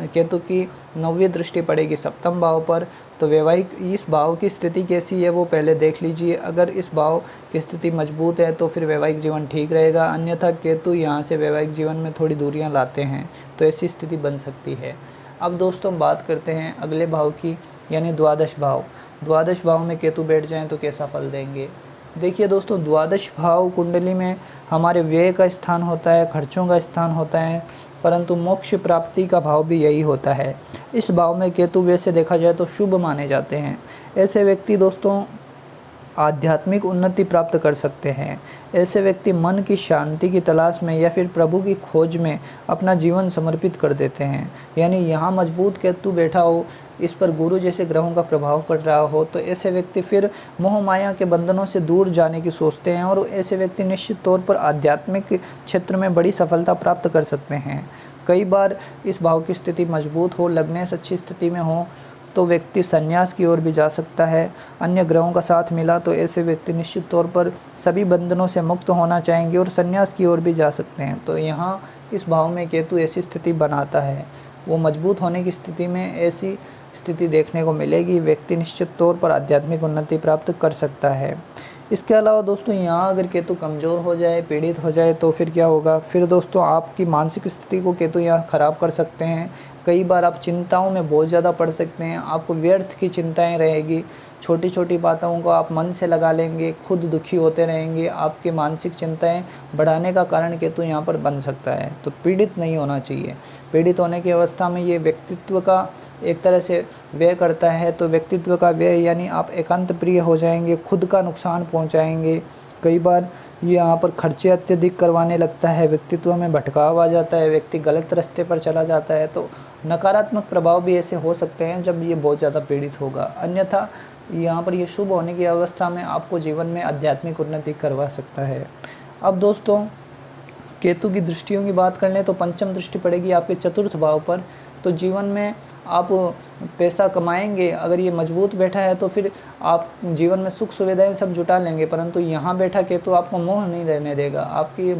केतु की नौवीं दृष्टि पड़ेगी सप्तम भाव पर, तो वैवाहिक इस भाव की स्थिति कैसी है वो पहले देख लीजिए। अगर इस भाव की स्थिति मजबूत है तो फिर वैवाहिक जीवन ठीक रहेगा, अन्यथा केतु यहाँ से वैवाहिक जीवन में थोड़ी दूरियाँ लाते हैं, तो ऐसी स्थिति बन सकती है। अब दोस्तों बात करते हैं अगले भाव की, यानी द्वादश भाव। द्वादश भाव में केतु बैठ जाएं तो कैसा फल देंगे। देखिए दोस्तों, द्वादश भाव कुंडली में हमारे व्यय का स्थान होता है, खर्चों का स्थान होता है, परंतु मोक्ष प्राप्ति का भाव भी यही होता है। इस भाव में केतु वैसे देखा जाए तो शुभ माने जाते हैं। ऐसे व्यक्ति दोस्तों आध्यात्मिक उन्नति प्राप्त कर सकते हैं। ऐसे व्यक्ति मन की शांति की तलाश में या फिर प्रभु की खोज में अपना जीवन समर्पित कर देते हैं। यानी यहाँ मजबूत केतु बैठा हो, इस पर गुरु जैसे ग्रहों का प्रभाव पड़ रहा हो, तो ऐसे व्यक्ति फिर मोह माया के बंधनों से दूर जाने की सोचते हैं और ऐसे व्यक्ति निश्चित तौर पर आध्यात्मिक क्षेत्र में बड़ी सफलता प्राप्त कर सकते हैं। कई बार इस भाव की स्थिति मजबूत हो, लग्नेश अच्छी स्थिति में हो, तो व्यक्ति संन्यास की ओर भी जा सकता है। अन्य ग्रहों का साथ मिला तो ऐसे व्यक्ति निश्चित तौर पर सभी बंधनों से मुक्त होना चाहेंगे और संन्यास की ओर भी जा सकते हैं। तो यहाँ इस भाव में केतु ऐसी स्थिति बनाता है, वो मजबूत होने की स्थिति में ऐसी स्थिति देखने को मिलेगी। व्यक्ति निश्चित तौर पर आध्यात्मिक उन्नति प्राप्त कर सकता है। इसके अलावा दोस्तों यहाँ अगर केतु कमज़ोर हो जाए, पीड़ित हो जाए, तो फिर क्या होगा, फिर दोस्तों आपकी मानसिक स्थिति को केतु यहाँ ख़राब कर सकते हैं। कई बार आप चिंताओं में बहुत ज़्यादा पड़ सकते हैं, आपको व्यर्थ की चिंताएं रहेगी, छोटी छोटी बातों को आप मन से लगा लेंगे, खुद दुखी होते रहेंगे। आपकी मानसिक चिंताएं बढ़ाने का कारण केतु यहाँ पर बन सकता है। तो पीड़ित नहीं होना चाहिए। पीड़ित होने की अवस्था में ये व्यक्तित्व का एक तरह से व्यय करता है, तो व्यक्तित्व का व्यय यानी आप एकांत प्रिय हो जाएंगे, खुद का नुकसान पहुँचाएंगे। कई बार ये यहाँ पर खर्चे अत्यधिक करवाने लगता है, व्यक्तित्व में भटकाव आ जाता है, व्यक्ति गलत रास्ते पर चला जाता है। तो नकारात्मक प्रभाव भी ऐसे हो सकते हैं जब ये बहुत ज़्यादा पीड़ित होगा। अन्यथा यहाँ पर ये शुभ होने की अवस्था में आपको जीवन में आध्यात्मिक उन्नति करवा सकता है। अब दोस्तों केतु की दृष्टियों की बात कर लें तो पंचम दृष्टि पड़ेगी आपके चतुर्थ भाव पर, तो जीवन में आप पैसा कमाएंगे। अगर ये मजबूत बैठा है तो फिर आप जीवन में सुख सुविधाएं सब जुटा लेंगे, परंतु यहाँ बैठा केतु आपको मोह नहीं रहने देगा। आपकी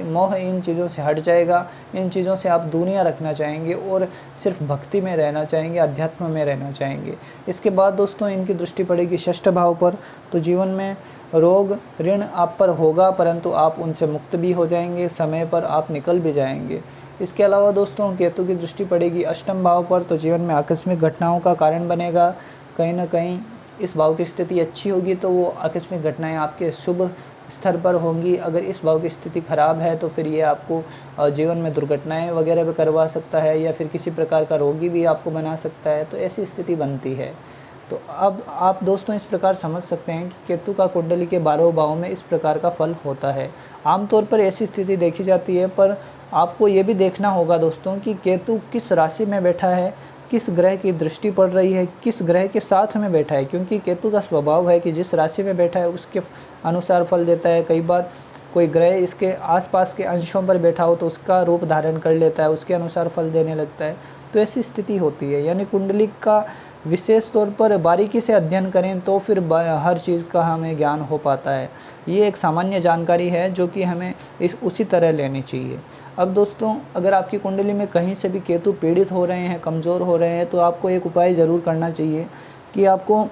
मोह इन चीज़ों से हट जाएगा, इन चीज़ों से आप दूरियां रखना चाहेंगे और सिर्फ भक्ति में रहना चाहेंगे, अध्यात्म में रहना चाहेंगे। इसके बाद दोस्तों इनकी दृष्टि पड़ेगी षष्ठ भाव पर, तो जीवन में रोग ऋण आप पर होगा, परंतु आप उनसे मुक्त भी हो जाएंगे, समय पर आप निकल भी जाएंगे। इसके अलावा दोस्तों केतु की दृष्टि पड़ेगी अष्टम भाव पर, तो जीवन में आकस्मिक घटनाओं का कारण बनेगा। कहीं ना कहीं इस भाव की स्थिति अच्छी होगी तो वो आकस्मिक घटनाएं आपके शुभ स्तर पर होंगी। अगर इस भाव की स्थिति खराब है तो फिर ये आपको जीवन में दुर्घटनाएं वगैरह भी करवा सकता है, या फिर किसी प्रकार का रोगी भी आपको बना सकता है। तो ऐसी स्थिति बनती है। तो अब आप दोस्तों इस प्रकार समझ सकते हैं कि केतु का कुंडली के 12 भाव में इस प्रकार का फल होता है। आमतौर पर ऐसी स्थिति देखी जाती है, पर आपको ये भी देखना होगा दोस्तों कि केतु किस राशि में बैठा है, किस ग्रह की दृष्टि पड़ रही है, किस ग्रह के साथ में बैठा है, क्योंकि केतु का स्वभाव है कि जिस राशि में बैठा है उसके अनुसार फल देता है। कई बार कोई ग्रह इसके आसपास के अंशों पर बैठा हो तो उसका रूप धारण कर लेता है, उसके अनुसार फल देने लगता है। तो ऐसी स्थिति होती है, यानी कुंडली का विशेष तौर पर बारीकी से अध्ययन करें तो फिर हर चीज़ का हमें ज्ञान हो पाता है। ये एक सामान्य जानकारी है जो कि हमें उसी तरह लेनी चाहिए। अब दोस्तों, अगर आपकी कुंडली में कहीं से भी केतु पीड़ित हो रहे हैं, कमज़ोर हो रहे हैं, तो आपको एक उपाय ज़रूर करना चाहिए कि आपको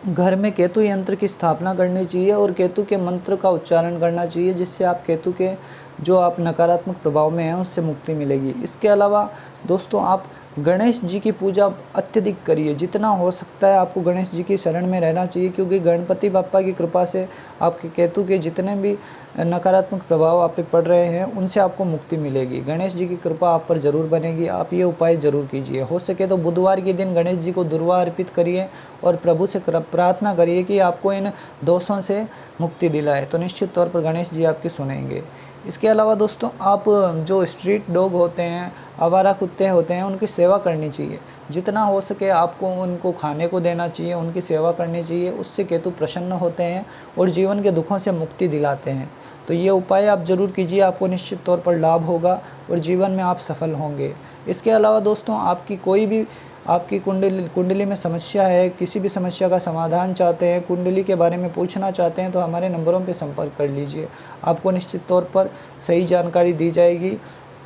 घर में केतु यंत्र की स्थापना करनी चाहिए और केतु के मंत्र का उच्चारण करना चाहिए, जिससे आप केतु के जो आप नकारात्मक प्रभाव में हैं उससे मुक्ति मिलेगी। इसके अलावा दोस्तों, आप गणेश जी की पूजा अत्यधिक करिए। जितना हो सकता है आपको गणेश जी की शरण में रहना चाहिए, क्योंकि गणपति बाप्पा की कृपा से आपके केतु के जितने भी नकारात्मक प्रभाव आप पे पड़ रहे हैं उनसे आपको मुक्ति मिलेगी। गणेश जी की कृपा आप पर ज़रूर बनेगी। आप ये उपाय ज़रूर कीजिए। हो सके तो बुधवार के दिन गणेश जी को दुर्वा अर्पित करिए और प्रभु से प्रार्थना करिए कि आपको इन दोषों से मुक्ति दिलाए, तो निश्चित तौर पर गणेश जी आपकी सुनेंगे। इसके अलावा दोस्तों, आप जो स्ट्रीट डॉग होते हैं, आवारा कुत्ते होते हैं, उनकी सेवा करनी चाहिए। जितना हो सके आपको उनको खाने को देना चाहिए, उनकी सेवा करनी चाहिए। उससे केतु प्रसन्न होते हैं और जीवन के दुखों से मुक्ति दिलाते हैं। तो ये उपाय आप ज़रूर कीजिए, आपको निश्चित तौर पर लाभ होगा और जीवन में आप सफल होंगे। इसके अलावा दोस्तों, आपकी कोई भी आपकी कुंडली में समस्या है, किसी भी समस्या का समाधान चाहते हैं, कुंडली के बारे में पूछना चाहते हैं, तो हमारे नंबरों पर संपर्क कर लीजिए। आपको निश्चित तौर पर सही जानकारी दी जाएगी।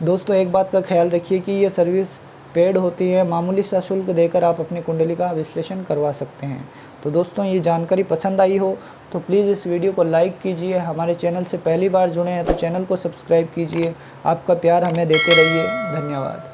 दोस्तों, एक बात का ख्याल रखिए कि ये सर्विस पेड होती है। मामूली सा शुल्क देकर आप अपनी कुंडली का विश्लेषण करवा सकते हैं। तो दोस्तों, ये जानकारी पसंद आई हो तो प्लीज़ इस वीडियो को लाइक कीजिए। हमारे चैनल से पहली बार जुड़े हैं तो चैनल को सब्सक्राइब कीजिए। आपका प्यार हमें देते रहिए। धन्यवाद।